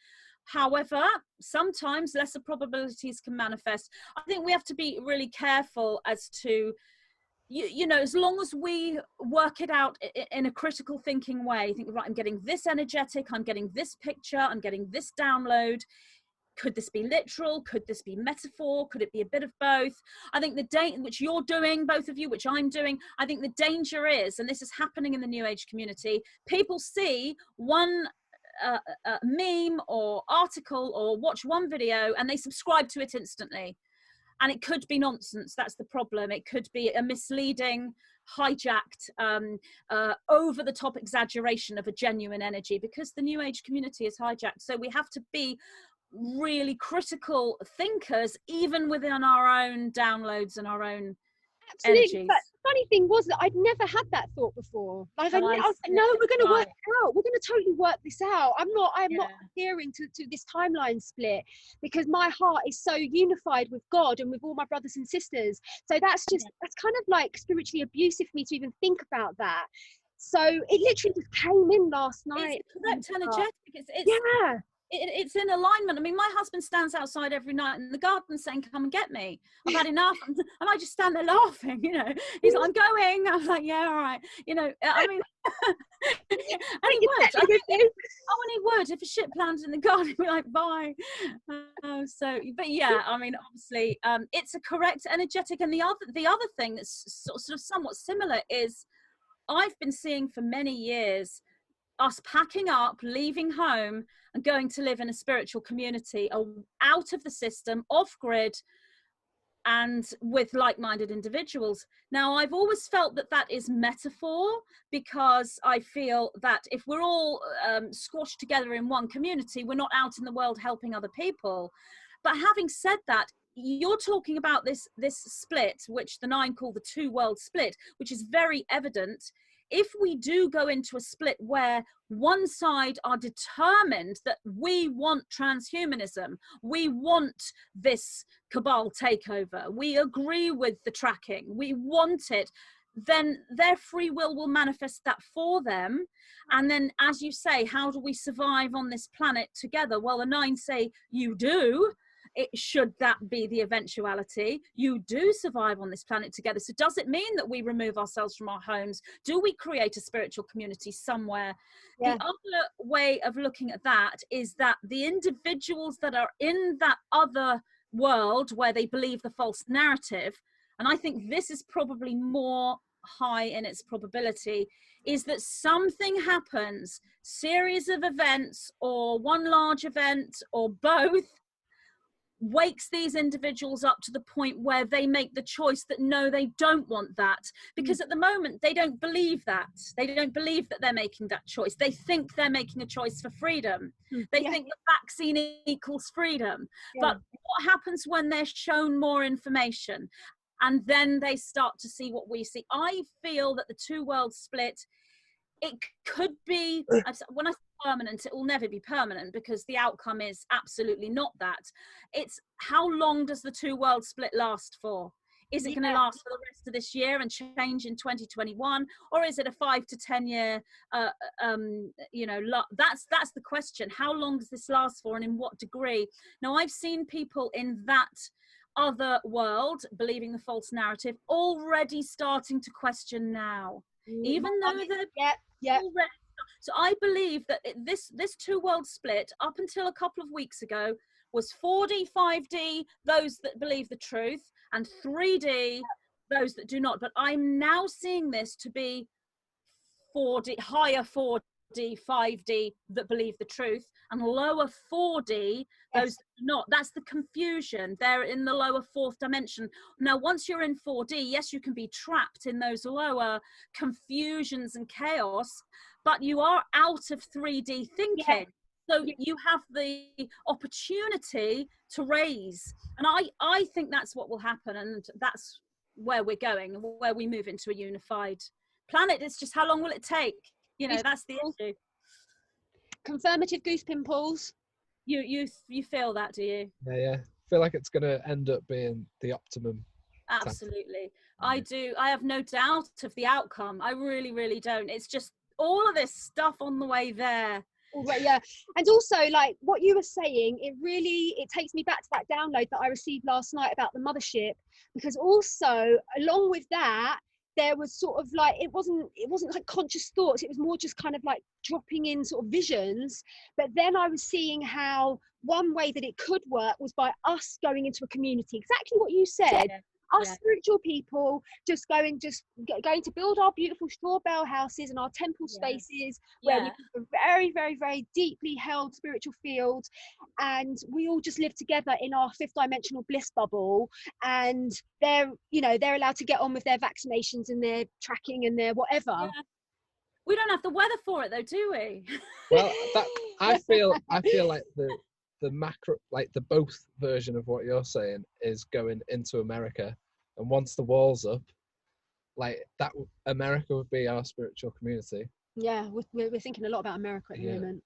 However, sometimes lesser probabilities can manifest. I think we have to be really careful as to, you know, as long as we work it out in a critical thinking way, think, right, I'm getting this energetic, I'm getting this picture, I'm getting this download. Could this be literal? Could this be metaphor? Could it be a bit of both? I think which you're doing, both of you, which I'm doing, I think the danger is, and this is happening in the New Age community, people see one meme or article or watch one video and they subscribe to it instantly. And it could be nonsense. That's the problem. It could be a misleading, hijacked, over the top exaggeration of a genuine energy, because the New Age community is hijacked. So we have to be really critical thinkers, even within our own downloads and our own Absolutely. energies. But the funny thing was that I'd never had that thought before. Like I was like, no, we're going to work it out. We're going to totally work this out. I'm not adhering to this timeline split, because my heart is so unified with God and with all my brothers and sisters. So that's kind of like spiritually abusive for me to even think about that. So it literally just came in last night. It's correct energetic. It's in alignment. I mean, my husband stands outside every night in the garden saying, come and get me, I've had enough. And I just stand there laughing, you know. He's like, I'm going. I'm like, yeah, all right, you know. I mean, and he would. And he would, if a ship landed in the garden, he'd be like, bye. So but yeah, I mean, obviously it's a correct energetic. And the other thing that's sort of somewhat similar is, I've been seeing for many years us packing up, leaving home and going to live in a spiritual community, out of the system, off grid, and with like-minded individuals. Now, I've always felt that is metaphor, because I feel that if we're all squashed together in one community, we're not out in the world helping other people. But having said that, you're talking about this split, which the Nine call the two-world split, which is very evident. If we do go into a split where one side are determined that we want transhumanism, we want this cabal takeover, we agree with the tracking, we want it, then their free will manifest that for them. And then, as you say, how do we survive on this planet together? Well, the Nine say you do. Should that be the eventuality, you do survive on this planet together. So does it mean that we remove ourselves from our homes? Do we create a spiritual community somewhere? The other way of looking at that is that the individuals that are in that other world where they believe the false narrative, and I think this is probably more high in its probability, is that something happens, series of events or one large event or both, wakes these individuals up to the point where they make the choice that no, they don't want that, because at the moment they don't believe that they're making that choice. They think they're making a choice for freedom. They think the vaccine equals freedom. But what happens when they're shown more information and then they start to see what we see? I feel that the two world split, it could be, when I say permanent, it will never be permanent, because the outcome is absolutely not that. It's how long does the two world split last for? Is it going to last for the rest of this year and change in 2021, or is it a 5 to 10 year you know, that's the question. How long does this last for, and in what degree? Now, I've seen people in that other world believing the false narrative already starting to question now, even though they're already. So I believe that this two world split up until a couple of weeks ago was 4D, 5D, those that believe the truth, and 3D, those that do not. But I'm now seeing this to be 4D, higher 4D. 5D that believe the truth, and lower 4D, those not. That's the confusion. They're in the lower 4th dimension. Now, once you're in 4D, yes, you can be trapped in those lower confusions and chaos, but you are out of 3D thinking. So you have the opportunity to raise. And I think that's what will happen. And that's where we're going, where we move into a unified planet. It's just how long will it take? You know, that's the issue. Confirmative goose pimples. You feel that, do you? Yeah. I feel like it's going to end up being the optimum. Absolutely. I do. I have no doubt of the outcome. I really, really don't. It's just all of this stuff on the way there. Right, yeah. And also, like what you were saying, it takes me back to that download that I received last night about the mothership, because also along with that there was sort of like it wasn't like conscious thoughts, it was more just kind of like dropping in sort of visions. But then I was seeing how one way that it could work was by us going into a community, exactly what you said. Us spiritual people just going to build our beautiful straw bale houses and our temple spaces where we have a very, very, very deeply held spiritual field, and we all just live together in our 5th dimensional bliss bubble, and they're allowed to get on with their vaccinations and their tracking and their whatever. We don't have the weather for it though, do we? Well, I feel like the macro, like the both version of what you're saying is going into America, and once the wall's up, like that, America would be our spiritual community. Yeah, we're thinking a lot about America at the moment.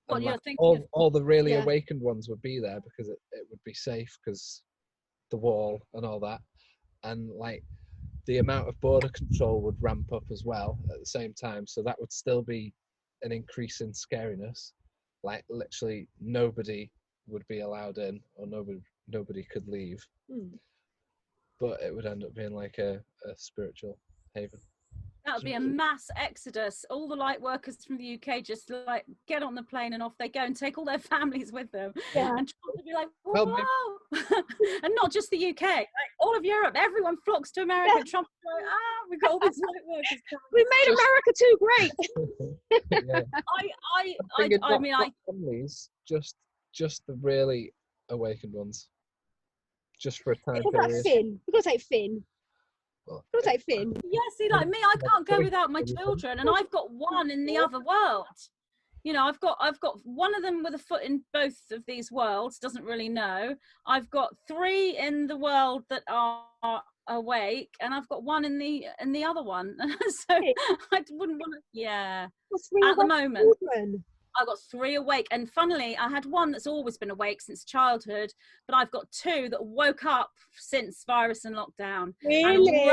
What you're thinking? All the really awakened ones would be there because it would be safe because the wall and all that, and like the amount of border control would ramp up as well at the same time, so that would still be an increase in scariness. Like literally nobody would be allowed in, or nobody could leave. But it would end up being like a spiritual haven. That would be a mass exodus. All the light workers from the UK just like get on the plane and off they go, and take all their families with them. And Trump would be like, whoa. Well, and not just the UK, like all of Europe, everyone flocks to America. Trump would go, we've got all these light workers coming. We made America too great. I mean, families, just the really awakened ones, just for a time What about Finn? We've got to take Finn. We'll take Finn. Yeah, see, like me, I can't go without my children, and I've got one in the other world. You know, I've got one of them with a foot in both of these worlds, doesn't really know. I've got 3 in the world that are awake, and I've got one in the other one. So I wouldn't want to. Yeah, at the moment. Children? I've got 3 awake, and funnily I had one that's always been awake since childhood, but I've got 2 that woke up since virus and lockdown. Really?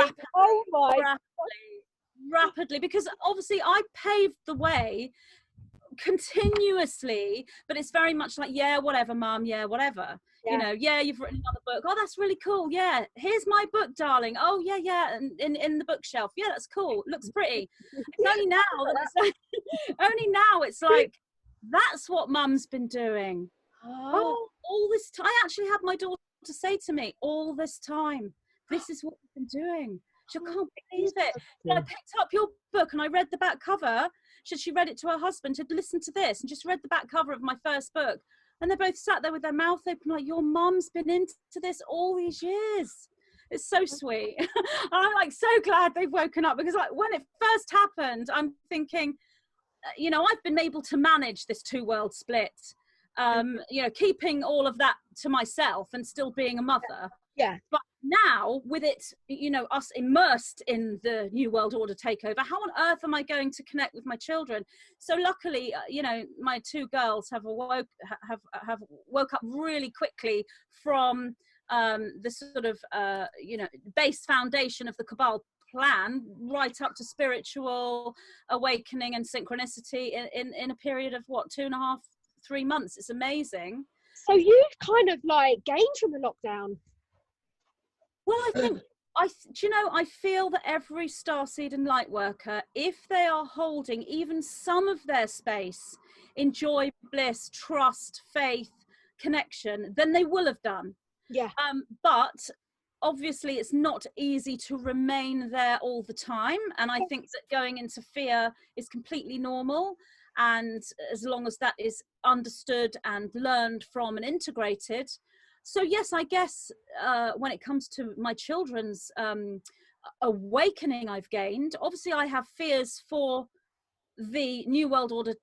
Rapidly, because obviously I paved the way continuously, but it's very much like, yeah, whatever, mum, yeah, whatever. You know, yeah, you've written another book. Oh, that's really cool. Yeah, here's my book, darling. Oh, yeah, in the bookshelf. Yeah, that's cool. It looks pretty. It's only now that it's like, that's what mum's been doing. All this time. I actually had my daughter say to me, all this time, this is what we've been doing. She can't believe it. So I picked up your book and I read the back cover. She read it to her husband, had listened to this and just read the back cover of my first book. And they both sat there with their mouth open like, your mum's been into this all these years. It's so sweet. I'm like so glad they've woken up, because like when it first happened, I'm thinking, you know, I've been able to manage this 2-world split, you know, keeping all of that to myself and still being a mother. Yeah. But now with it, you know, us immersed in the New World Order takeover, how on earth am I going to connect with my children? So luckily, you know, my 2 girls have woke up really quickly from the sort of, you know, base foundation of the Cabal plan, right up to spiritual awakening and synchronicity in a period of what, 2.5-3 months. It's amazing. So you've kind of like gained from the lockdown. Well, I think I feel that every starseed and light worker, if they are holding even some of their space in joy, bliss, trust, faith, connection, then they will have done. Yeah. But obviously it's not easy to remain there all the time, and I think that going into fear is completely normal, and as long as that is understood and learned from and integrated. So yes, I guess when it comes to my children's awakening I've gained, obviously I have fears for the New World Order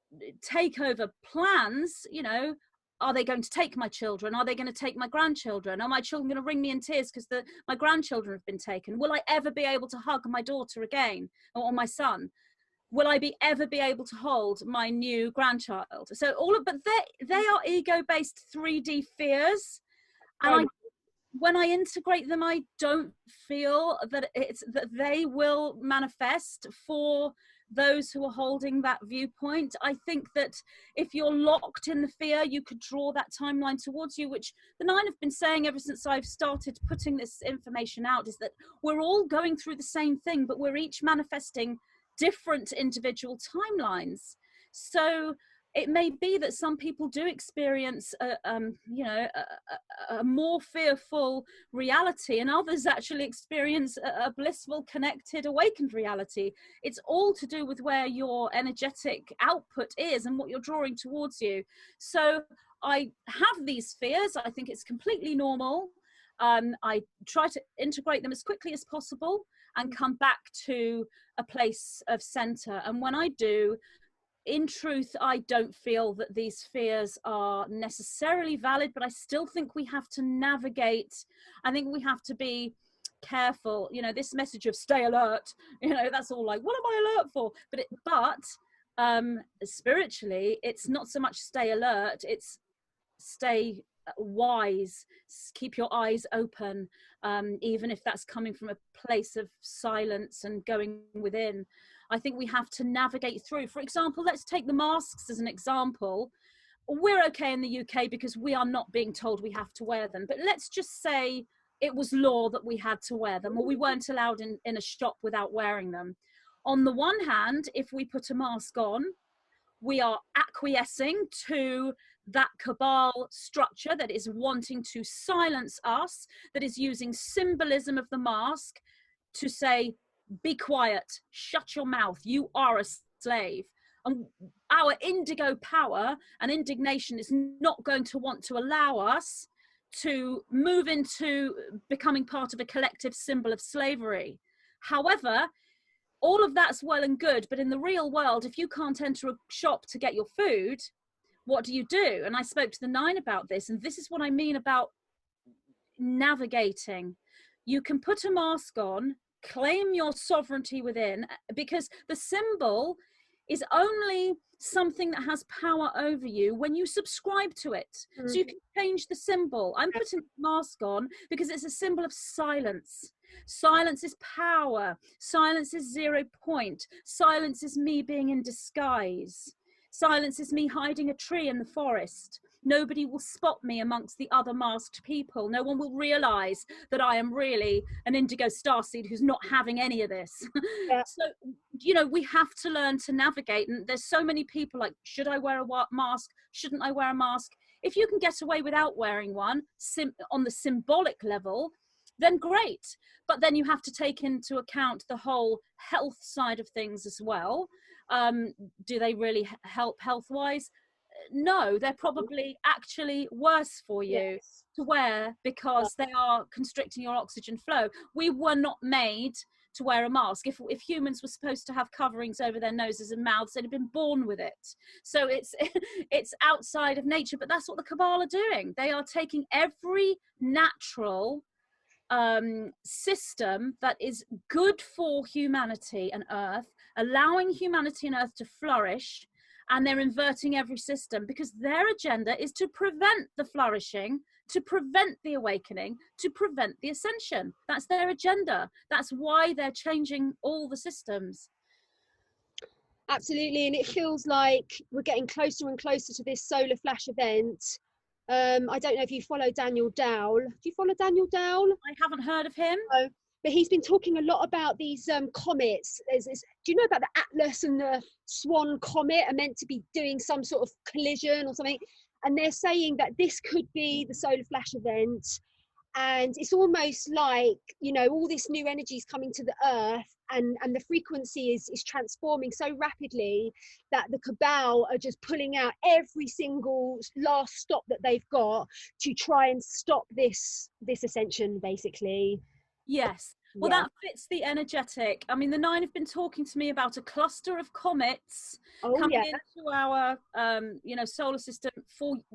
takeover plans. You know, are they going to take my children? Are they going to take my grandchildren? Are my children going to ring me in tears because my grandchildren have been taken? Will I ever be able to hug my daughter again, or my son? Will I ever be able to hold my new grandchild? So but they are ego-based 3D fears, and when I integrate them, I don't feel that that they will manifest for those who are holding that viewpoint. I think that if you're locked in the fear, you could draw that timeline towards you, which the Nine have been saying ever since I've started putting this information out, is that we're all going through the same thing, but we're each manifesting different individual timelines. So it may be that some people do experience a more fearful reality, and others actually experience a blissful, connected, awakened reality. It's all to do with where your energetic output is and what you're drawing towards you. So I have these fears. I think it's completely normal. I try to integrate them as quickly as possible and come back to a place of center. And when I do, in truth, I don't feel that these fears are necessarily valid, but I still think we have to navigate. I think we have to be careful. You know, this message of stay alert, you know, that's all like, what am I alert for? But spiritually, it's not so much stay alert, it's stay wise, keep your eyes open, even if that's coming from a place of silence and going within. I think we have to navigate through. For example, let's take the masks as an example. We're okay in the UK because we are not being told we have to wear them. But let's just say it was law that we had to wear them, or we weren't allowed in a shop without wearing them. On the one hand, if we put a mask on, we are acquiescing to that cabal structure that is wanting to silence us, that is using symbolism of the mask to say, be quiet, shut your mouth, you are a slave. And our indigo power and indignation is not going to want to allow us to move into becoming part of a collective symbol of slavery. However, all of that's well and good, but in the real world, if you can't enter a shop to get your food, what do you do? And I spoke to the Nine about this, and this is what I mean about navigating. You can put a mask on, claim your sovereignty within, because the symbol is only something that has power over you when you subscribe to it. Mm-hmm. So you can change the symbol. I'm putting the mask on because it's a symbol of silence. Silence is power. Silence is 0 point. Silence is me being in disguise. Silence is me hiding a tree in the forest. Nobody will spot me amongst the other masked people. No one will realize that I am really an indigo starseed who's not having any of this. Yeah. So, you know, we have to learn to navigate. And there's so many people like, should I wear a mask? Shouldn't I wear a mask? If you can get away without wearing one on the symbolic level, then great. But then you have to take into account the whole health side of things as well. Do they really help health-wise? No, they're probably actually worse for you to wear because they are constricting your oxygen flow. We were not made to wear a mask. If humans were supposed to have coverings over their noses and mouths, they'd have been born with it. So it's outside of nature, but that's what the cabal are doing. They are taking every natural system that is good for humanity and Earth, allowing humanity and Earth to flourish, and they're inverting every system because their agenda is to prevent the flourishing, to prevent the awakening, to prevent the ascension. That's their agenda. That's why they're changing all the systems. Absolutely, and it feels like we're getting closer and closer to this solar flash event. I don't know if you follow Daniel Dowell. Do you follow Daniel Dowell? I haven't heard of him. No, but he's been talking a lot about these comets. Do you know about the Atlas and the Swan comet are meant to be doing some sort of collision or something? And they're saying that this could be the solar flash event. And it's almost like, you know, all this new energy is coming to the earth, and the frequency is transforming so rapidly that the cabal are just pulling out every single last stop that they've got to try and stop this ascension, basically. Yes. Well, that fits the energetic. I mean, the nine have been talking to me about a cluster of comets coming into our, you know, solar system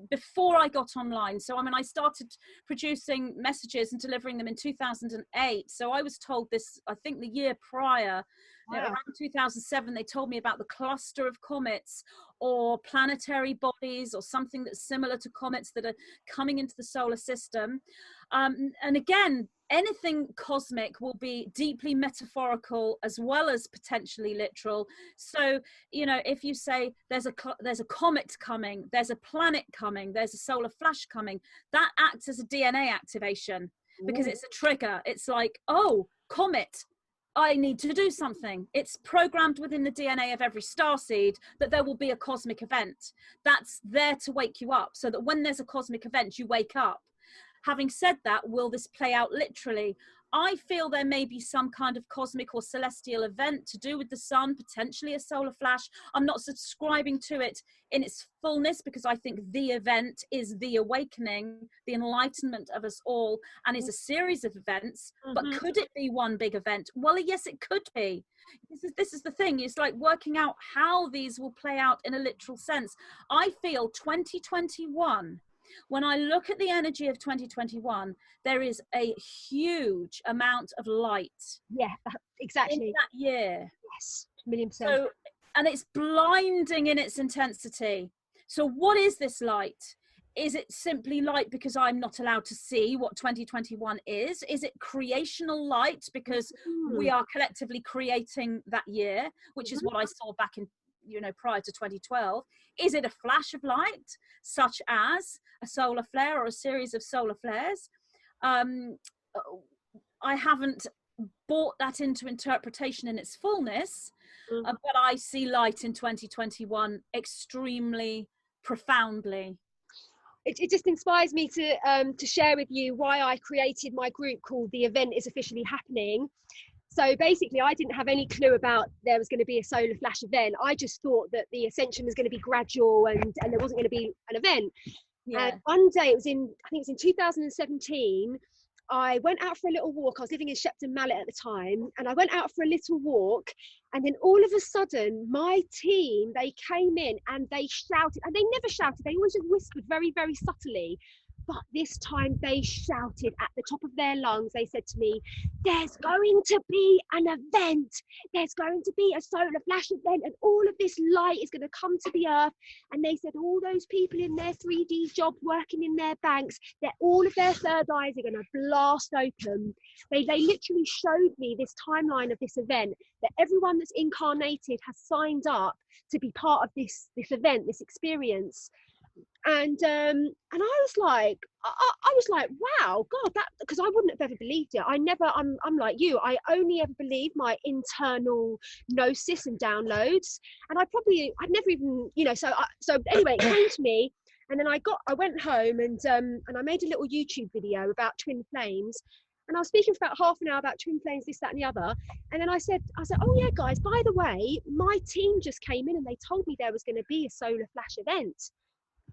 before I got online. So, I mean, I started producing messages and delivering them in 2008. So I was told this, I think, the year prior. Wow. You know, around 2007, they told me about the cluster of comets or planetary bodies or something that's similar to comets that are coming into the solar system. And again, anything cosmic will be deeply metaphorical as well as potentially literal. So, you know, if you say there's a comet coming, there's a planet coming, there's a solar flash coming, that acts as a DNA activation because it's a trigger. It's like, oh, comet, I need to do something. It's programmed within the DNA of every starseed that there will be a cosmic event. That's there to wake you up, so that when there's a cosmic event, you wake up. Having said that, will this play out literally? I feel there may be some kind of cosmic or celestial event to do with the sun, potentially a solar flash. I'm not subscribing to it in its fullness because I think the event is the awakening, the enlightenment of us all, and is a series of events. But could it be one big event? Well, yes, it could be. This is the thing. It's like working out how these will play out in a literal sense. I feel 2021, when I look at the energy of 2021, there is a huge amount of light. Yeah, exactly. In that year. Yes, 1,000,000%. So, and it's blinding in its intensity. So what is this light? Is it simply light because I'm not allowed to see what 2021 is? Is it creational light because we are collectively creating that year, which is what I saw back in, you know, prior to 2012? Is it a flash of light, such as a solar flare or a series of solar flares? I haven't brought that into interpretation in its fullness, but I see light in 2021 extremely profoundly. It just inspires me to share with you why I created my group called The Event Is Officially Happening. So basically, I didn't have any clue about there was going to be a solar flash event. I just thought that the ascension was going to be gradual and there wasn't going to be an event. Yeah. And one day, I think it was in 2017, I went out for a little walk. I was living in Shepton Mallet at the time, and I went out for a little walk, and then all of a sudden, my team, they came in and they shouted, and they never shouted, they always just whispered very, very subtly. But this time they shouted at the top of their lungs. They said to me, there's going to be an event. There's going to be a solar flash event, and all of this light is going to come to the earth. And they said all those people in their 3D job working in their banks, that all of their third eyes are going to blast open. They literally showed me this timeline of this event, that everyone that's incarnated has signed up to be part of this event, this experience. And I was like, wow, God, that, because I wouldn't have ever believed it. I'm like you. I only ever believe my internal gnosis and downloads, and I'd never even, you know. So anyway, it came to me, and then I went home and I made a little YouTube video about twin flames. And I was speaking for about half an hour about twin flames, this, that, and the other. And then I said, oh yeah, guys, by the way, my team just came in and they told me there was going to be a solar flash event.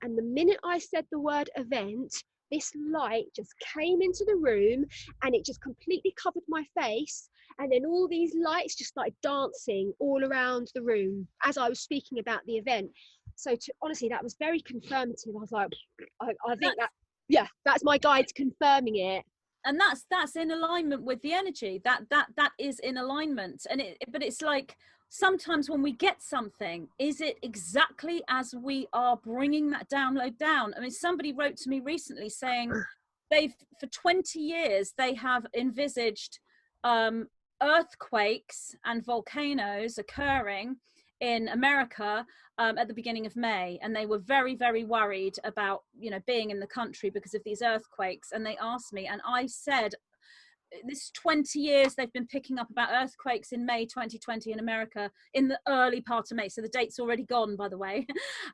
And the minute I said the word event, this light just came into the room and it just completely covered my face. And then all these lights just started dancing all around the room as I was speaking about the event. So honestly, that was very confirmative. I was like, I think that's my guide confirming it. And that's in alignment with the energy. That is in alignment. And but it's like, sometimes when we get something, is it exactly as we are bringing that download down? I mean, somebody wrote to me recently saying for 20 years, they have envisaged earthquakes and volcanoes occurring in America at the beginning of May, and they were very, very worried about, you know, being in the country because of these earthquakes. And they asked me, and I said, this 20 years they've been picking up about earthquakes in May 2020 in America, in the early part of May. So the date's already gone, by the way.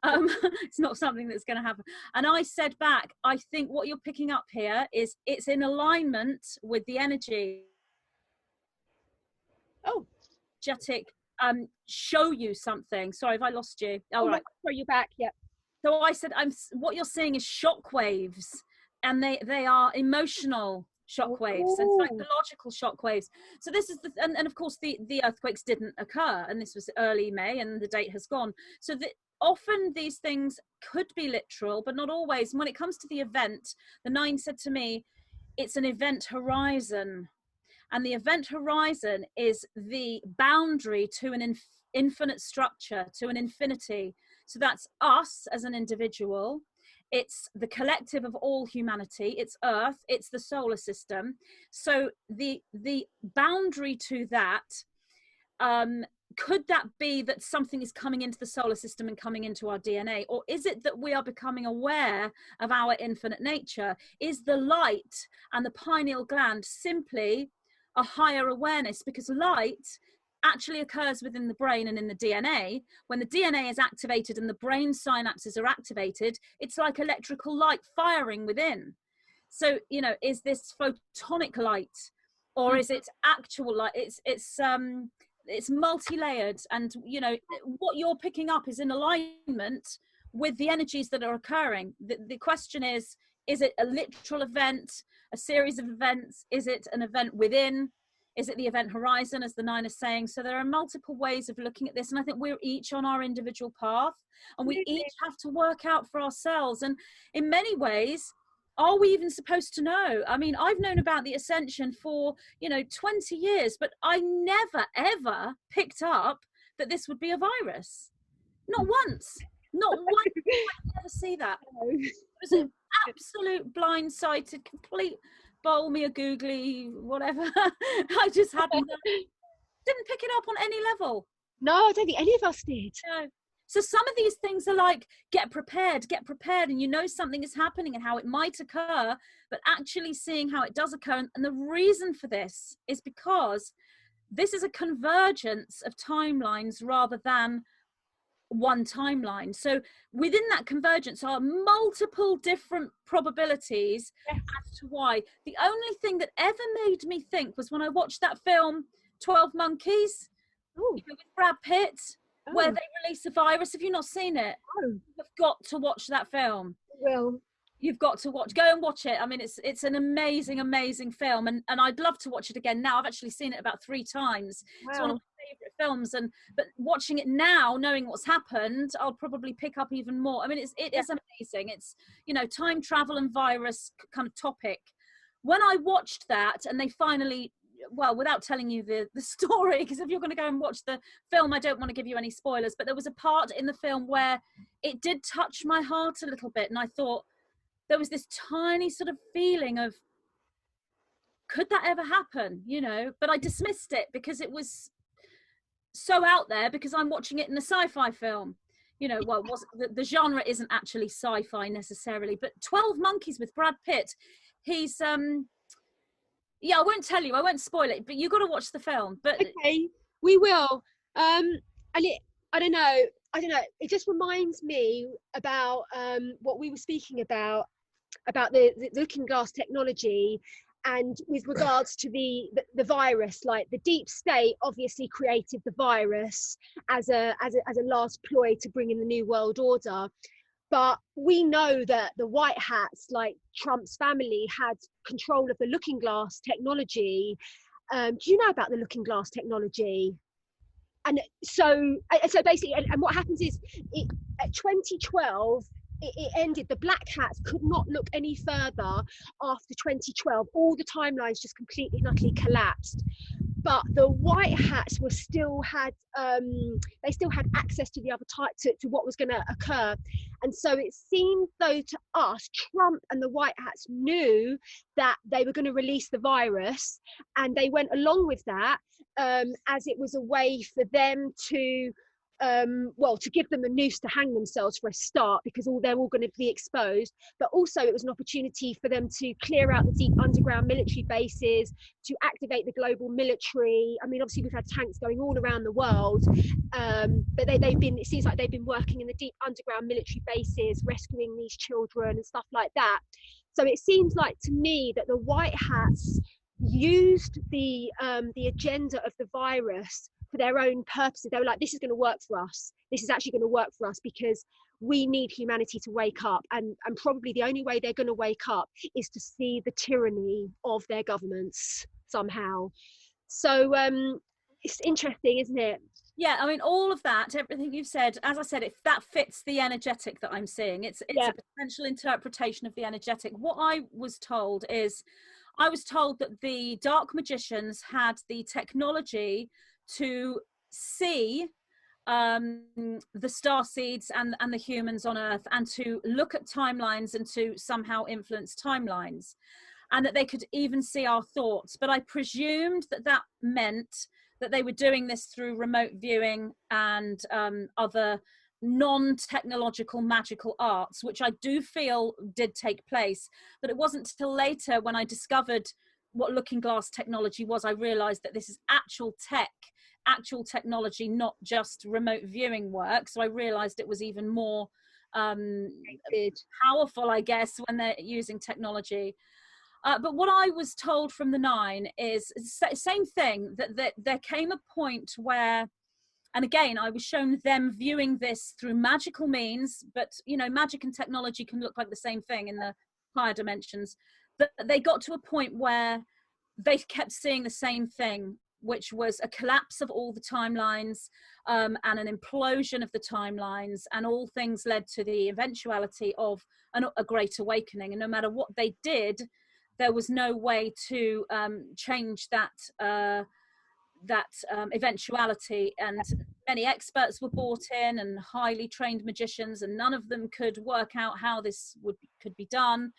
It's not something that's going to happen. And I said back, I think what you're picking up here is it's in alignment with the energy. Oh, energetic, show you something. Sorry, have I lost you? Oh, right. Sorry, you're back. Yep. So I said, what you're seeing is shock waves, and they are emotional shock waves and psychological shock waves. So this is and of course the earthquakes didn't occur, and this was early May, and the date has gone. So often these things could be literal, but not always. And when it comes to the event, the 9 said to me, it's an event horizon. And the event horizon is the boundary to an infinite structure, to an infinity. So that's us as an individual. It's the collective of all humanity. It's Earth. It's the solar system. So the boundary to that, could that be that something is coming into the solar system and coming into our DNA? Or is it that we are becoming aware of our infinite nature? Is the light and the pineal gland simply a higher awareness? Because light actually occurs within the brain and in the DNA. When the DNA is activated and the brain synapses are activated, it's like electrical light firing within. So, you know, is this photonic light, or is it actual light? It's multi-layered, and you know what you're picking up is in alignment with the energies that are occurring. The question is it a literal event, a series of events? Is it an event within? Is it the event horizon, as the 9 is saying? So there are multiple ways of looking at this, and I think we're each on our individual path, and we each have to work out for ourselves. And in many ways, are we even supposed to know? I mean, I've known about the ascension for, 20 years, but I never, ever picked up that this would be a virus. Not once. Not once did I ever see that. It was an absolute blindsided, complete bowl me a googly, whatever. I just didn't pick it up on any level. No, I don't think any of us did. No. So some of these things are like, get prepared, and something is happening and how it might occur, but actually seeing how it does occur. And the reason for this is because this is a convergence of timelines rather than one timeline. So within that convergence are multiple different probabilities as to why. The only thing that ever made me think was when I watched that film 12 Monkeys with Brad Pitt, where they release a virus. Have you not seen it? You've got to watch that film. Well, you've got to go and watch it. I mean, it's an amazing film, and I'd love to watch it again now. I've actually seen it about 3 times. Wow. It's one of my favorite films, but watching it now, knowing what's happened, I'll probably pick up even more. I mean, it is amazing. It's, time travel and virus kind of topic. When I watched that and they finally, well, without telling you the story, because if you're going to go and watch the film, I don't want to give you any spoilers, but there was a part in the film where it did touch my heart a little bit, and I thought there was this tiny sort of feeling of, could that ever happen, but I dismissed it because it was so out there, because I'm watching it in a sci-fi film. Well, the genre isn't actually sci-fi necessarily, but 12 Monkeys with Brad Pitt, he's yeah, I won't tell you, I won't spoil it, but you've got to watch the film. But okay, we will. And I don't know, it just reminds me about what we were speaking about the looking glass technology, and with regards to the virus. Like, the deep state obviously created the virus as a last ploy to bring in the new world order. But we know that the white hats, like Trump's family, had control of the looking glass technology. Do you know about the looking glass technology? And so basically, and what happens is, at 2012, it ended. The black hats could not look any further after 2012. All the timelines just completely and utterly collapsed. But the white hats they still had access to the other type, to what was going to occur. And so it seemed, though, to us, Trump and the white hats knew that they were going to release the virus, and they went along with that as it was a way for them to well, to give them a noose to hang themselves for a start, because they're all going to be exposed, but also it was an opportunity for them to clear out the deep underground military bases, to activate the global military. I mean, obviously we've had tanks going all around the world, but it seems like they've been working in the deep underground military bases, rescuing these children and stuff like that. So it seems like to me that the white hats used the agenda of the virus for their own purposes. They were like, this is going to work for us. This is actually going to work for us because we need humanity to wake up. And probably the only way they're going to wake up is to see the tyranny of their governments somehow. So it's interesting, isn't it? Yeah, I mean, all of that, everything you've said, as I said, that fits the energetic that I'm seeing. It's a potential interpretation of the energetic. What I was told that the dark magicians had the technology to see the starseeds and the humans on Earth, and to look at timelines and to somehow influence timelines, and that they could even see our thoughts. But I presumed that meant that they were doing this through remote viewing and other non-technological magical arts, which I do feel did take place. But it wasn't till later, when I discovered what looking glass technology was, I realized that this is actual technology, not just remote viewing work. So I realized it was even more powerful, I guess, when they're using technology. But what I was told from the 9 is same thing, that there came a point where, and again, I was shown them viewing this through magical means, but, you know, magic and technology can look like the same thing in the higher dimensions. That they got to a point where they kept seeing the same thing, which was a collapse of all the timelines and an implosion of the timelines, and all things led to the eventuality of a great awakening. And no matter what they did, there was no way to change that eventuality. And many experts were brought in, and highly trained magicians, and none of them could work out how this could be done.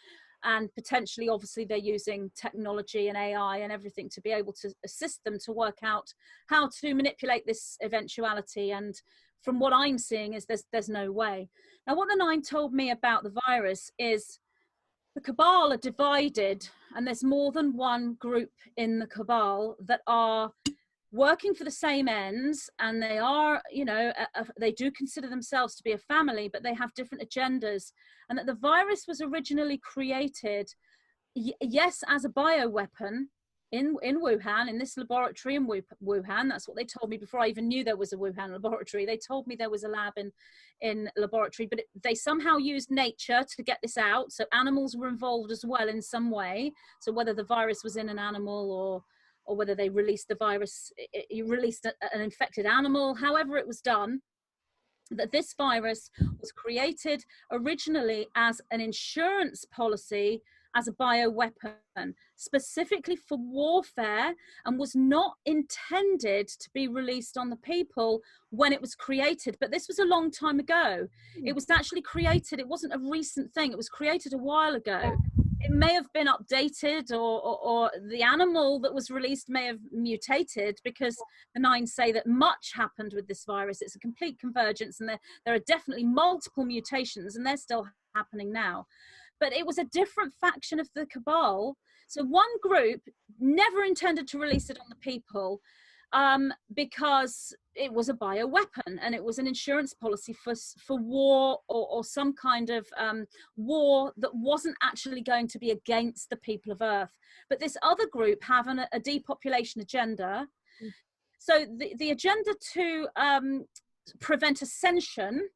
And potentially, obviously, they're using technology and AI and everything to be able to assist them to work out how to manipulate this eventuality. And from what I'm seeing is there's no way. Now, what the 9 told me about the virus is the cabal are divided, and there's more than one group in the cabal that are working for the same ends, and they are, you know, they do consider themselves to be a family, but they have different agendas. And that the virus was originally created, yes, as a bioweapon in Wuhan, in this laboratory in Wuhan. That's what they told me before I even knew there was a Wuhan laboratory. They told me there was a lab in laboratory, but they somehow used nature to get this out. So animals were involved as well in some way. So whether the virus was in an animal or whether they released the virus, you released an infected animal, however it was done, that this virus was created originally as an insurance policy, as a bioweapon, specifically for warfare, and was not intended to be released on the people when it was created. But this was a long time ago. It was actually created, it wasn't a recent thing, it was created a while ago. It may have been updated, or the animal that was released may have mutated, because the 9 say that much happened with this virus. It's a complete convergence, and there are definitely multiple mutations, and they're still happening now. But it was a different faction of the cabal. So one group never intended to release it on the people, because it was a bioweapon, and it was an insurance policy for war, or some kind of war that wasn't actually going to be against the people of Earth. But this other group have a depopulation agenda. So the agenda to prevent ascension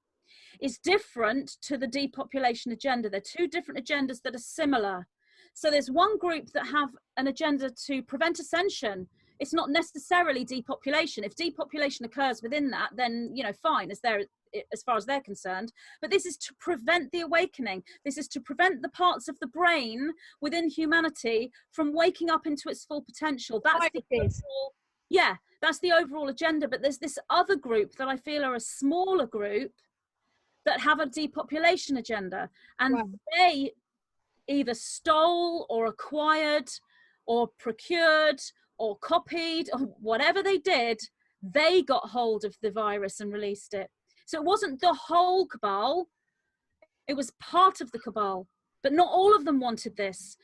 is different to the depopulation agenda. They're 2 different agendas that are similar. So there's one group that have an agenda to prevent ascension. It's not necessarily depopulation. If depopulation occurs within that, then, you know, fine, as far as they're concerned. But this is to prevent the awakening. This is to prevent the parts of the brain within humanity from waking up into its full potential. That's that's the overall agenda. But there's this other group that I feel are a smaller group that have a depopulation agenda, and they either stole or acquired or procured or copied, or whatever they did, they got hold of the virus and released it. So it wasn't the whole cabal, it was part of the cabal, but not all of them wanted this.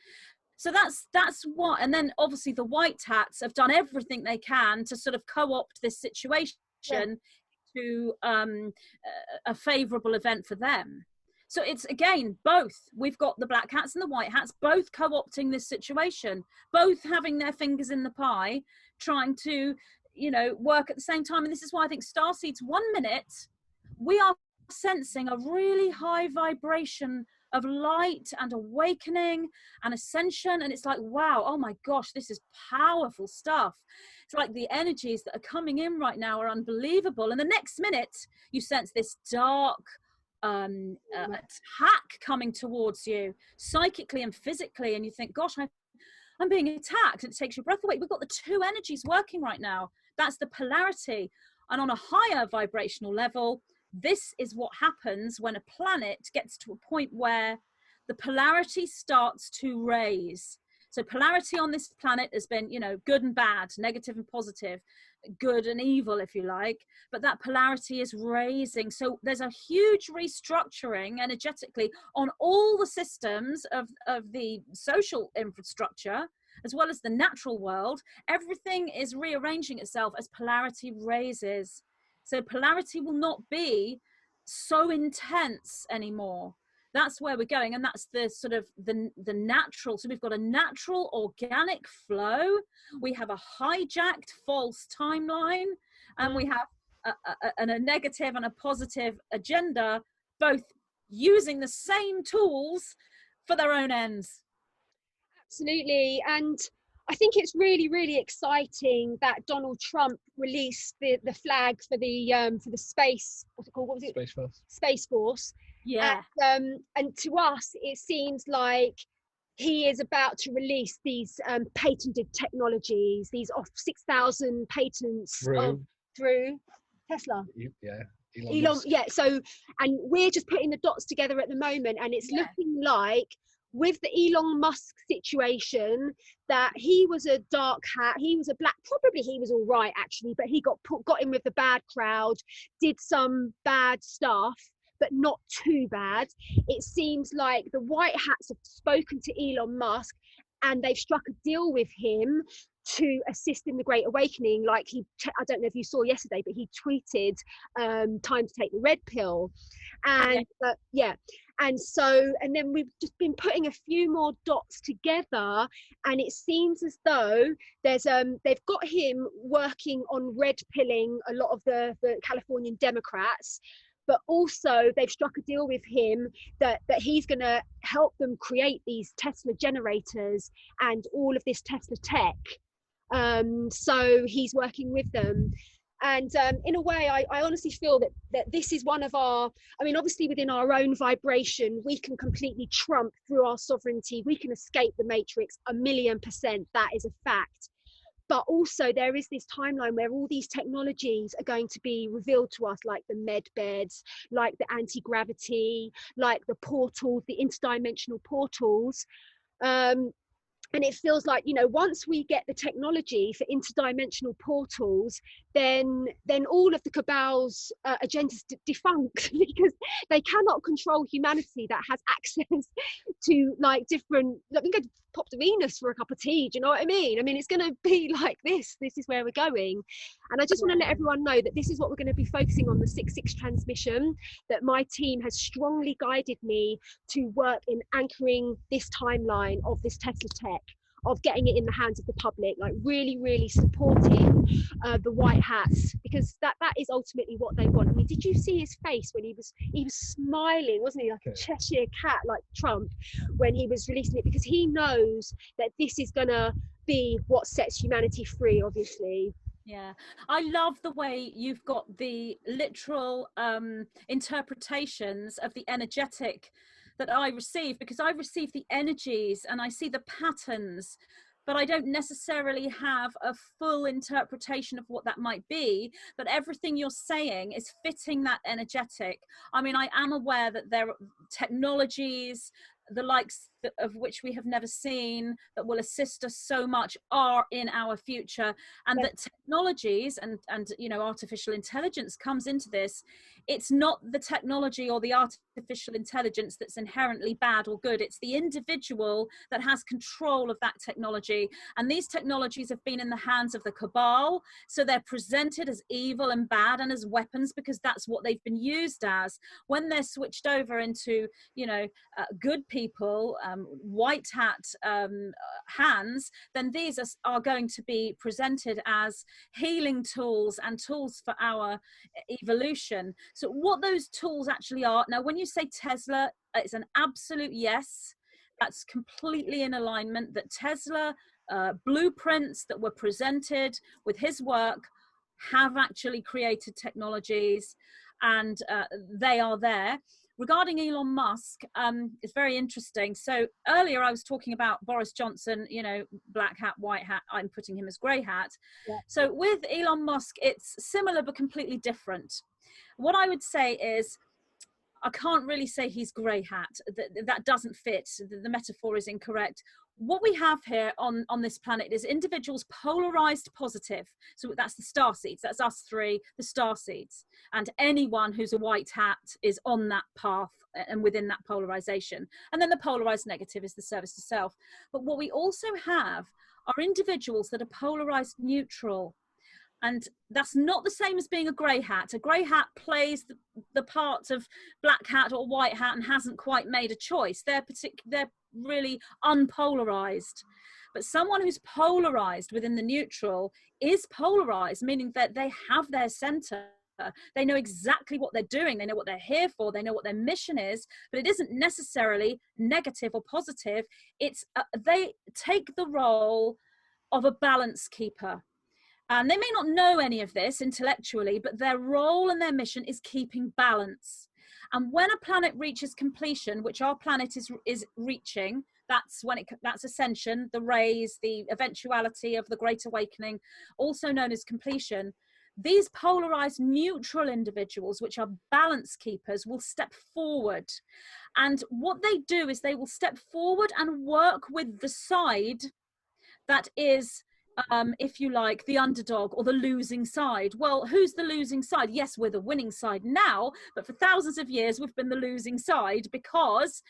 So that's what, and then obviously the white hats have done everything they can to sort of co-opt this situation to a favorable event for them. So it's, again, both. We've got the black hats and the white hats, both co-opting this situation, both having their fingers in the pie, trying to, you know, work at the same time. And this is why I think Starseed's 1 minute, we are sensing a really high vibration of light and awakening and ascension. And it's like, wow, oh my gosh, this is powerful stuff. It's like the energies that are coming in right now are unbelievable. And the next minute, you sense this dark, attack coming towards you psychically and physically, and you think, gosh, I'm being attacked, and it takes your breath away. We've got the two energies working right now. That's the polarity. And on a higher vibrational level, this is what happens when a planet gets to a point where the polarity starts to raise. So polarity on this planet has been, you know, good and bad, negative and positive, good and evil, if you like, but that polarity is raising. So there's a huge restructuring energetically on all the systems of the social infrastructure, as well as the natural world. Everything is rearranging itself as polarity raises. So polarity will not be so intense anymore. That's where we're going, and that's the sort of the natural. So we've got a natural organic flow, we have a hijacked false timeline, and we have a negative and a positive agenda, both using the same tools for their own ends. Absolutely. And I think it's really, really exciting that Donald Trump released the flag for the space, what's it called? What was it? Space Force. Space Force. Yeah. And to us, it seems like he is about to release these patented technologies, these 6,000 patents through Tesla. Yeah. Elon, yeah. So, and we're just putting the dots together at the moment, and it's looking like, with the Elon Musk situation, that he was a dark hat, he was a black, probably he was all right actually, but he got in with the bad crowd, did some bad stuff, but not too bad. It seems like the white hats have spoken to Elon Musk, and they've struck a deal with him to assist in the Great Awakening. Like I don't know if you saw yesterday, but he tweeted, time to take the red pill. And and then we've just been putting a few more dots together, and it seems as though there's they've got him working on red pilling a lot of the Californian Democrats, but also they've struck a deal with him that he's going to help them create these Tesla generators and all of this Tesla tech. So he's working with them. And in a way, I honestly feel that this is one of our, I mean, obviously within our own vibration, we can completely trump through our sovereignty. We can escape the matrix 1,000,000%. That is a fact. But also there is this timeline where all these technologies are going to be revealed to us, like the med beds, like the anti-gravity, like the portals, the interdimensional portals. And it feels like, you know, once we get the technology for interdimensional portals, then all of the cabal's agendas defunct, because they cannot control humanity that has access to like different, like we can go pop to Venus for a cup of tea, do you know what I mean? I mean, it's going to be like this is where we're going. And I just want to let everyone know that this is what we're going to be focusing on, the 6/6 transmission, that my team has strongly guided me to work in anchoring this timeline of this Tesla tech, of getting it in the hands of the public, like really, really supporting the white hats, because that is ultimately what they want. I mean, did you see his face when he was smiling, wasn't he, like a Cheshire cat, like Trump, when he was releasing it, because he knows that this is gonna be what sets humanity free, obviously. Yeah, I love the way you've got the literal interpretations of the energetic that I receive, because I receive the energies and I see the patterns, but I don't necessarily have a full interpretation of what that might be. But everything you're saying is fitting that energetic. I mean, I am aware that there are technologies the likes of which we have never seen, that will assist us so much, are in our future. And that technologies and you know, artificial intelligence comes into this. It's not the technology or the artificial intelligence that's inherently bad or good. It's the individual that has control of that technology. And these technologies have been in the hands of the cabal, so they're presented as evil and bad and as weapons, because that's what they've been used as. When they're switched over into, you know, good people, white hat hands, then these are going to be presented as healing tools and tools for our evolution. So what those tools actually are, now when you say Tesla, it's an absolute yes. That's completely in alignment, that Tesla blueprints that were presented with his work have actually created technologies, and they are there. Regarding Elon Musk, it's very interesting. So earlier I was talking about Boris Johnson, you know, black hat, white hat. I'm putting him as grey hat. Yeah. So with Elon Musk, it's similar but completely different. What I would say is, I can't really say he's grey hat. That doesn't fit. The metaphor is incorrect. What we have here on this planet is individuals polarized positive. So that's the starseeds. That's us three, the starseeds. And anyone who's a white hat is on that path and within that polarization. And then the polarized negative is the service to self. But what we also have are individuals that are polarized neutral. And that's not the same as being a grey hat. A grey hat plays the part of black hat or white hat and hasn't quite made a choice. They're really unpolarized. But someone who's polarized within the neutral is polarized, meaning that they have their center. They know exactly what they're doing. They know what they're here for. They know what their mission is, but it isn't necessarily negative or positive. It's they take the role of a balance keeper. And they may not know any of this intellectually, but their role and their mission is keeping balance. And when a planet reaches completion, which our planet is reaching, that's ascension, the rays, the eventuality of the Great Awakening, also known as completion. These polarized neutral individuals, which are balance keepers, will step forward. And what they do is they will step forward and work with the side that is, if you like, the underdog or the losing side. Well, who's the losing side? Yes, we're the winning side now, but for thousands of years we've been the losing side because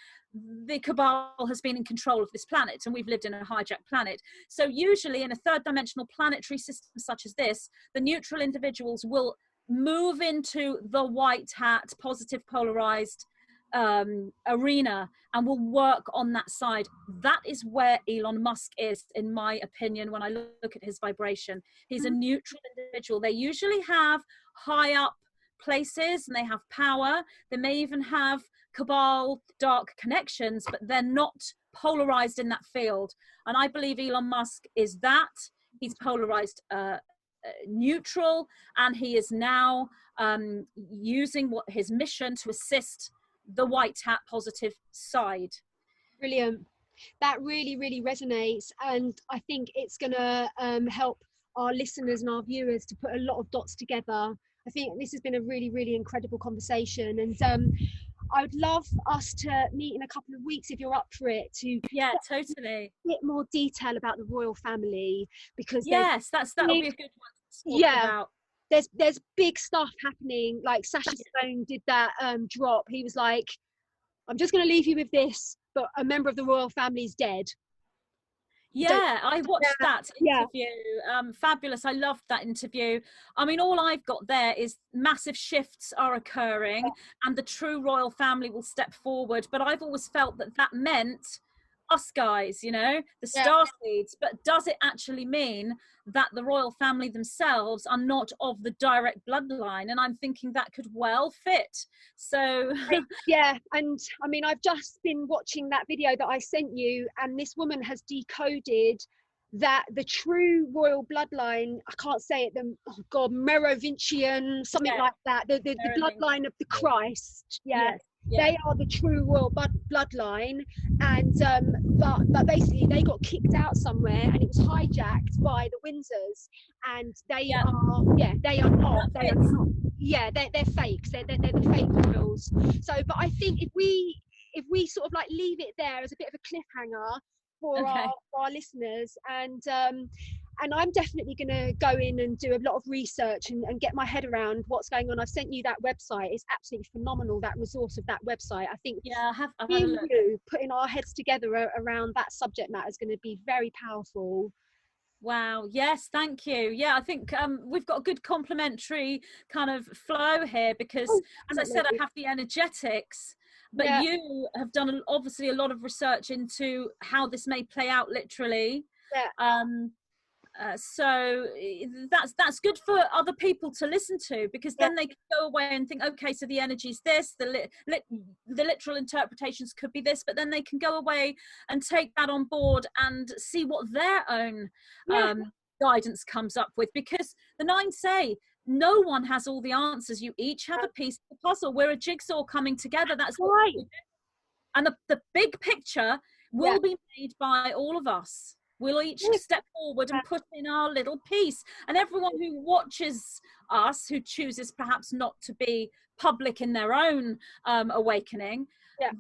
the cabal has been in control of this planet and we've lived in a hijacked planet. So usually in a third dimensional planetary system such as this, the neutral individuals will move into the white hat, positive polarized arena, and will work on that side. That is where Elon Musk is, in my opinion, when I look at his vibration. He's a neutral individual. They usually have high up places and they have power. They may even have cabal dark connections, but they're not polarized in that field. And I believe Elon Musk is that. He's polarized neutral, and he is now using his mission to assist the white hat positive side. Brilliant. That really, really resonates, and I think it's going to help our listeners and our viewers to put a lot of dots together. I think this has been a really, really incredible conversation, and I would love us to meet in a couple of weeks if you're up for it, to totally a bit more detail about the royal family, because yes, that'll be a good one to talk about. There's big stuff happening. Like Sacha Stone did that drop. He was like, I'm just going to leave you with this, but a member of the royal family is dead. Yeah, I watched that interview. Fabulous. I loved that interview. I mean, all I've got there is massive shifts are occurring and the true royal family will step forward. But I've always felt that meant us guys, you know, the Starseeds. But does it actually mean that the royal family themselves are not of the direct bloodline? And I'm thinking that could well fit. So yeah, and I mean, I've just been watching that video that I sent you, and this woman has decoded that the true royal bloodline, I can't say it, Merovingian, something like that, the bloodline of the Christ. Yes. They are the true royal bloodline, and but basically they got kicked out somewhere and it was hijacked by the Windsors, and they are not they're fakes, they're the fake royals. So but I think if we if we sort of like leave it there as a bit of a cliffhanger for our listeners, and I'm definitely going to go in and do a lot of research and get my head around what's going on. I've sent you that website. It's absolutely phenomenal, that resource of that website. I think I've had a look. Putting our heads together around that subject matter is going to be very powerful. Wow. Yes, thank you. Yeah, I think we've got a good complementary kind of flow here, because as I said, I have the energetics, but you have done obviously a lot of research into how this may play out literally. So that's good for other people to listen to, because then they can go away and think, okay, so the energy's this, the literal interpretations could be this, but then they can go away and take that on board and see what their own guidance comes up with, because the nine say no one has all the answers. You each have a piece of the puzzle. We're a jigsaw coming together. That's right. And the big picture will be made by all of us. We'll each step forward and put in our little piece. And everyone who watches us, who chooses perhaps not to be public in their own awakening,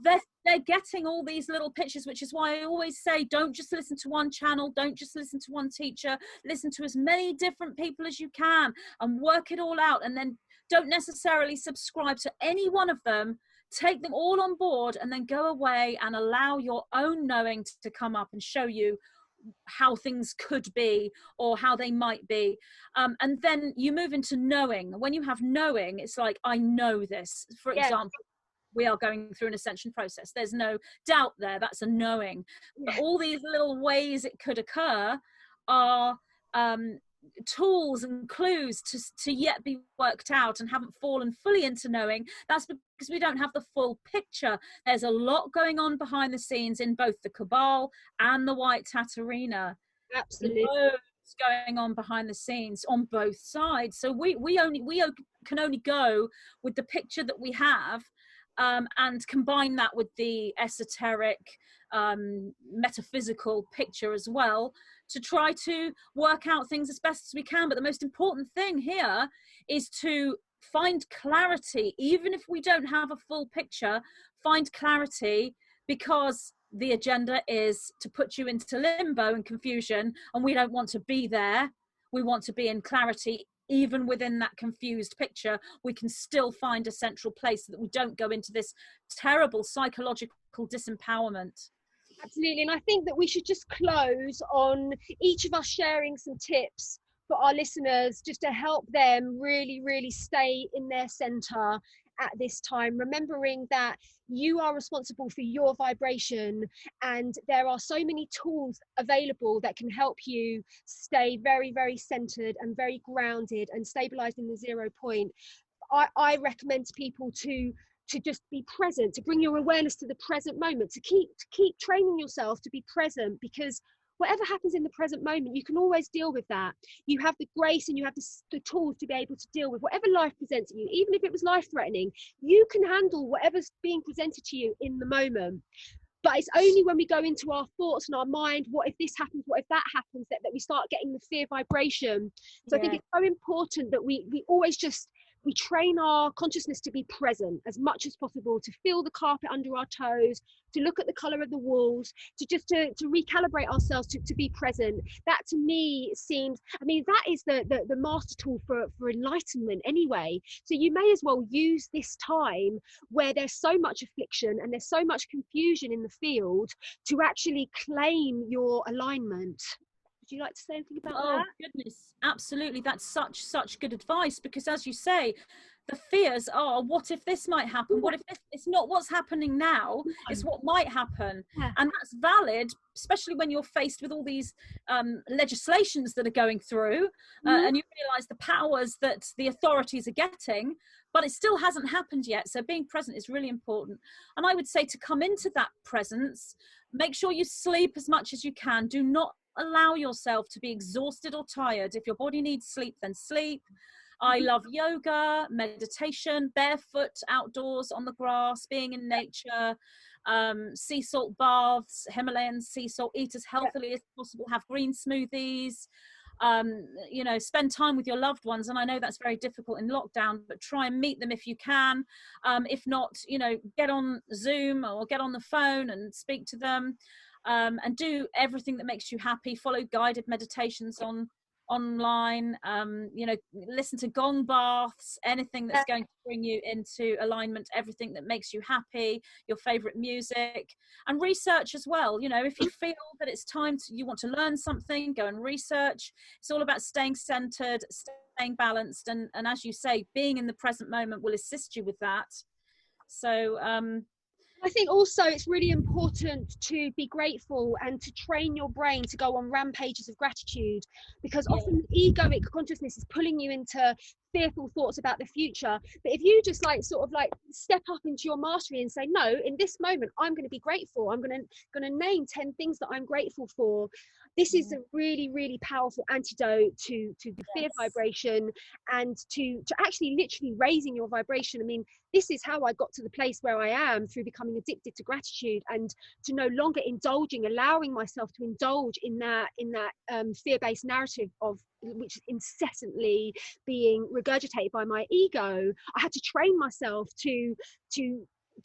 they're getting all these little pictures, which is why I always say, don't just listen to one channel, don't just listen to one teacher, listen to as many different people as you can and work it all out. And then don't necessarily subscribe to any one of them. Take them all on board and then go away and allow your own knowing to come up and show you how things could be or how they might be. And then you move into knowing. When you have knowing, it's like, I know this. For example, we are going through an ascension process. There's no doubt there. That's a knowing. But all these little ways it could occur are tools and clues to yet be worked out and haven't fallen fully into knowing. That's because we don't have the full picture. There's a lot going on behind the scenes in both the cabal and the white hat arena. Absolutely. Loads going on behind the scenes on both sides. So we can only go with the picture that we have, and combine that with the esoteric, metaphysical picture as well, to try to work out things as best as we can. But the most important thing here is to find clarity. Even if we don't have a full picture, find clarity, because the agenda is to put you into limbo and confusion, and we don't want to be there. We want to be in clarity. Even within that confused picture, we can still find a central place so that we don't go into this terrible psychological disempowerment. Absolutely. And I think that we should just close on each of us sharing some tips for our listeners, just to help them really, really stay in their center at this time, remembering that you are responsible for your vibration, and there are so many tools available that can help you stay very, very centered and very grounded and stabilized in the 0 point. I recommend to people to just be present, to bring your awareness to the present moment, to keep training yourself to be present, because whatever happens in the present moment, you can always deal with that. You have the grace and you have the tools to be able to deal with whatever life presents at you. Even if it was life-threatening, you can handle whatever's being presented to you in the moment. But it's only when we go into our thoughts and our mind, what if this happens, what if that happens, that we start getting the fear vibration. So I think it's so important that we always just, we train our consciousness to be present as much as possible, to feel the carpet under our toes, to look at the color of the walls, to just to recalibrate ourselves to be present. That to me seems, I mean, that is the master tool for enlightenment anyway. So you may as well use this time where there's so much affliction and there's so much confusion in the field to actually claim your alignment. Would you like to say anything about that? Oh goodness, absolutely. That's such good advice, because as you say, the fears are, what if this might happen? What if this? It's not what's happening now, it's what might happen. And that's valid, especially when you're faced with all these legislations that are going through, and you realize the powers that the authorities are getting, but it still hasn't happened yet. So being present is really important. And I would say, to come into that presence, make sure you sleep as much as you can. Do not allow yourself to be exhausted or tired. If your body needs sleep, then sleep. I love yoga, meditation, barefoot outdoors on the grass, being in nature, sea salt baths, Himalayan sea salt, eat as healthily as possible, have green smoothies. you know, spend time with your loved ones. And I know that's very difficult in lockdown, but try and meet them if you can. If not, you know, get on Zoom or get on the phone and speak to them, and do everything that makes you happy. Follow guided meditations online, you know, listen to gong baths, anything that's going to bring you into alignment, everything that makes you happy, your favorite music, and research as well. You know, if you feel that it's time you want to learn something, go and research. It's all about staying centered, staying balanced, and as you say, being in the present moment will assist you with that. So I think also it's really important to be grateful and to train your brain to go on rampages of gratitude, because often egoic consciousness is pulling you into fearful thoughts about the future. But if you just like sort of like step up into your mastery and say, no, in this moment I'm going to be grateful, I'm going to name 10 things that I'm grateful for. This is a really, really powerful antidote to the fear vibration, and to actually literally raising your vibration. I mean, this is how I got to the place where I am, through becoming addicted to gratitude, and to no longer allowing myself to indulge in that fear-based narrative of which is incessantly being regurgitated by my ego. I had to train myself to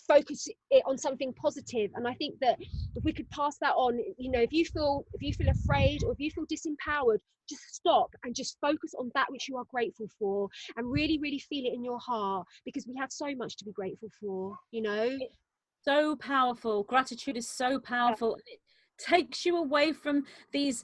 focus it on something positive. And I think that if we could pass that on, you know, if you feel afraid, or if you feel disempowered, just stop and just focus on that which you are grateful for, and really, really feel it in your heart, because we have so much to be grateful for, you know. it's so powerful. Gratitude is so powerful. It takes you away from these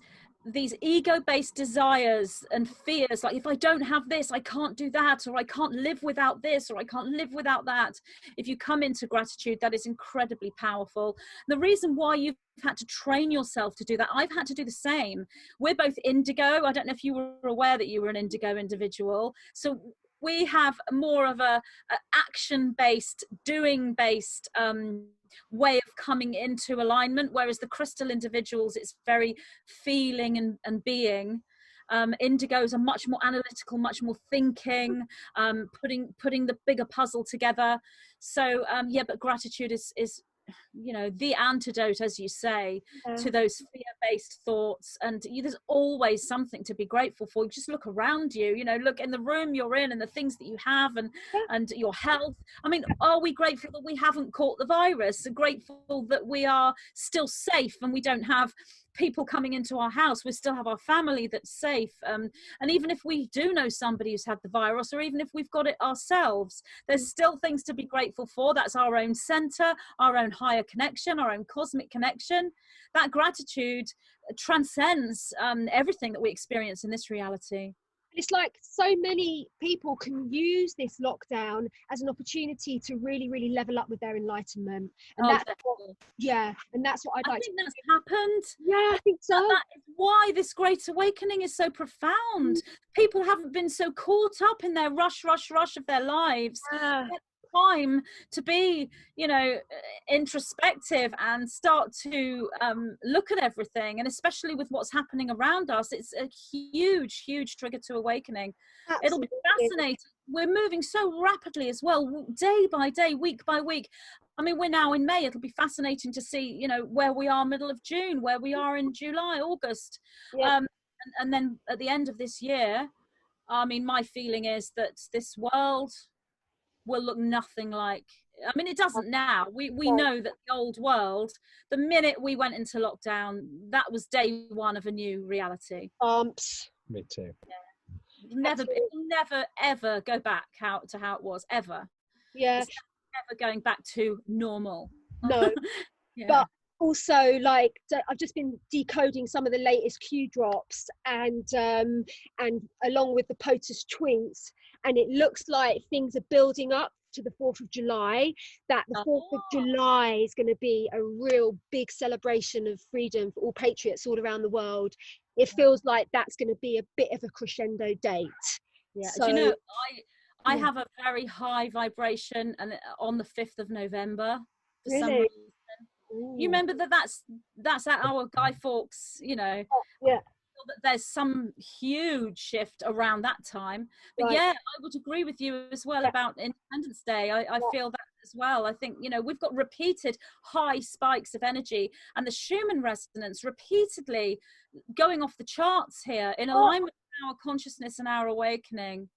ego-based desires and fears, like, if I don't have this, I can't do that, or I can't live without this, or I can't live without that. If you come into gratitude, that is incredibly powerful. The reason why you've had to train yourself to do that, I've had to do the same. We're both indigo. I don't know if you were aware that you were an indigo individual. So we have more of a action-based, doing-based way of coming into alignment, whereas the crystal individuals, it's very feeling and being. Indigos are much more analytical, much more thinking, putting the bigger puzzle together. So yeah, but gratitude is you know, the antidote, as you say, to those fear-based thoughts. And there's always something to be grateful for. You just look around you, you know, look in the room you're in and the things that you have, and your health. I mean, are we grateful that we haven't caught the virus? Grateful that we are still safe and we don't have people coming into our house? We still have our family that's safe. And even if we do know somebody who's had the virus, or even if we've got it ourselves, there's still things to be grateful for. That's our own center, our own higher connection, our own cosmic connection. That gratitude transcends everything that we experience in this reality. It's like so many people can use this lockdown as an opportunity to really, really level up with their enlightenment. And that's what I'd like to. I think that's happened. Yeah, I think so. And that is why this Great Awakening is so profound. People haven't been so caught up in their rush of their lives. Time to be, you know, introspective and start to look at everything, and especially with what's happening around us, it's a huge trigger to awakening. Absolutely. It'll be fascinating. We're moving so rapidly as well, day by day, week by week. I mean, we're now in May. It'll be fascinating to see, you know, where we are middle of June, where we are in July, August, and then at the end of this year. I mean, my feeling is that this world will look nothing like, I mean, it doesn't now. We know that the old world, the minute we went into lockdown, that was day one of a new reality. Me too. Yeah. It'll never ever go back to how it was, ever. Yeah. It's never going back to normal. No. But also, like, I've just been decoding some of the latest Q drops, and along with the POTUS tweets, and it looks like things are building up to the 4th of July, that the 4th of July is going to be a real big celebration of freedom for all patriots all around the world. It feels like that's going to be a bit of a crescendo date. Yeah. So, do you know, I have a very high vibration, and on the 5th of November, for some reason. You remember that's at our Guy Fawkes, you know. That there's some huge shift around that time. But yeah, I would agree with you as well about Independence Day. I feel that as well. I think, you know, we've got repeated high spikes of energy, and the Schumann resonance repeatedly going off the charts here in alignment with our consciousness and our awakening.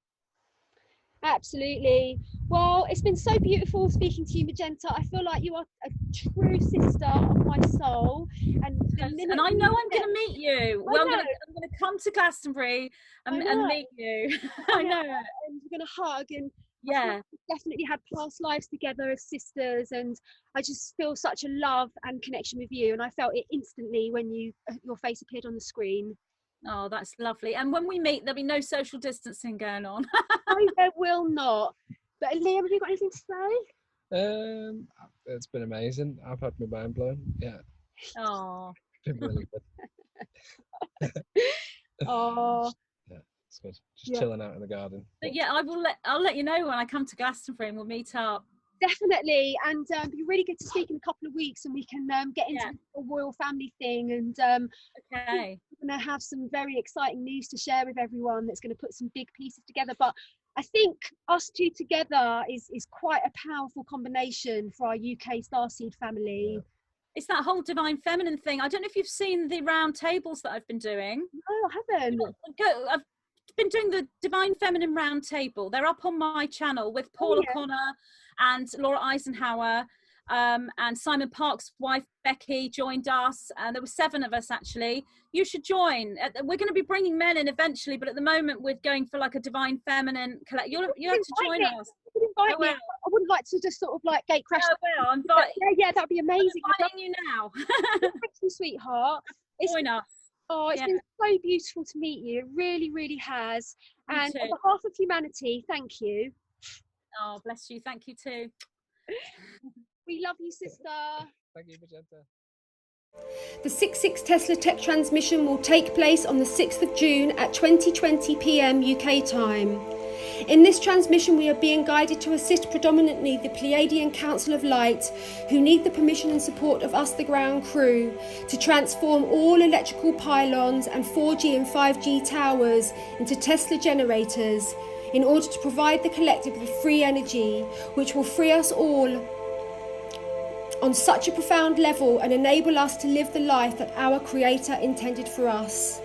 Absolutely. Well, it's been so beautiful speaking to you, Magenta. I feel like you are a true sister of my soul. And I know I'm going to meet you. Well, I'm going to come to Glastonbury and meet you. I know. And we're going to hug, and yeah, we definitely had past lives together as sisters, and I just feel such a love and connection with you, and I felt it instantly when your face appeared on the screen. Oh, that's lovely. And when we meet, there'll be no social distancing going on. No, there will not. But Liam, have you got anything to say? It's been amazing. I've had my mind blown. Yeah. Oh. It's been really good. Oh. Yeah, it's good. Just chilling out in the garden. But yeah, I'll let you know when I come to Glastonbury and we'll meet up. Definitely, and it'd be really good to speak in a couple of weeks, and we can get into the royal family thing, and okay, we're going to have some very exciting news to share with everyone that's going to put some big pieces together. But I think us two together is quite a powerful combination for our UK Starseed family. Yeah. It's that whole divine feminine thing. I don't know if you've seen the round tables that I've been doing. No, I haven't. I've been doing the divine feminine round table. They're up on my channel with Paul O'Connor and Laura Eisenhower, and Simon Park's wife Becky joined us, and there were 7 of us actually. You should join. We're going to be bringing men in eventually, but at the moment we're going for like a divine feminine collect. You'll have to join us. Invite me. I wouldn't like to just sort of like gate crash. Well, invite. Yeah, that'd be amazing. I'm inviting you now. Thank you, sweetheart. Join us. Oh, it's been so beautiful to meet you. It really, really has. And on behalf of humanity, thank you. Oh, bless you. Thank you too. We love you, sister. Thank you, Magenta. The 66 Tesla Tech transmission will take place on the 6th of June at 20:20 p.m. UK time. In this transmission, we are being guided to assist predominantly the Pleiadian Council of Light, who need the permission and support of us, the ground crew, to transform all electrical pylons and 4G and 5G towers into Tesla generators in order to provide the collective with free energy, which will free us all on such a profound level and enable us to live the life that our Creator intended for us.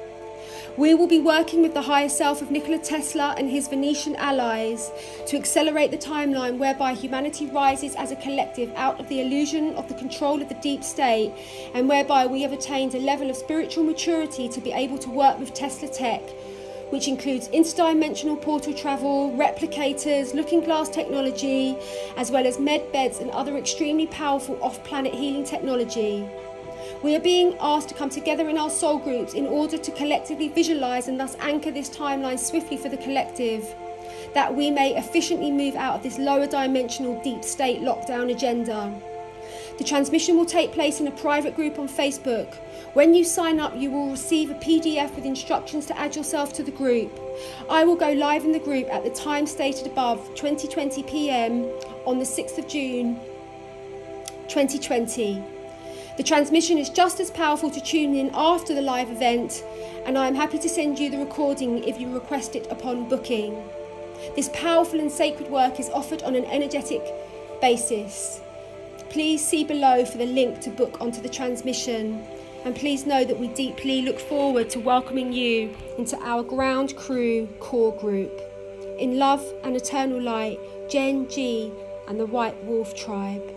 We will be working with the higher self of Nikola Tesla and his Venetian allies to accelerate the timeline whereby humanity rises as a collective out of the illusion of the control of the deep state, and whereby we have attained a level of spiritual maturity to be able to work with Tesla tech, which includes interdimensional portal travel, replicators, looking glass technology, as well as med beds and other extremely powerful off-planet healing technology. We are being asked to come together in our soul groups in order to collectively visualize and thus anchor this timeline swiftly for the collective, that we may efficiently move out of this lower dimensional deep state lockdown agenda. The transmission will take place in a private group on Facebook. When you sign up, you will receive a PDF with instructions to add yourself to the group. I will go live in the group at the time stated above, 20:20 p.m. on the 6th of June 2020. The transmission is just as powerful to tune in after the live event, and I am happy to send you the recording if you request it upon booking. This powerful and sacred work is offered on an energetic basis. Please see below for the link to book onto the transmission, and please know that we deeply look forward to welcoming you into our ground crew core group. In love and eternal light, Jen, G and the White Wolf Tribe.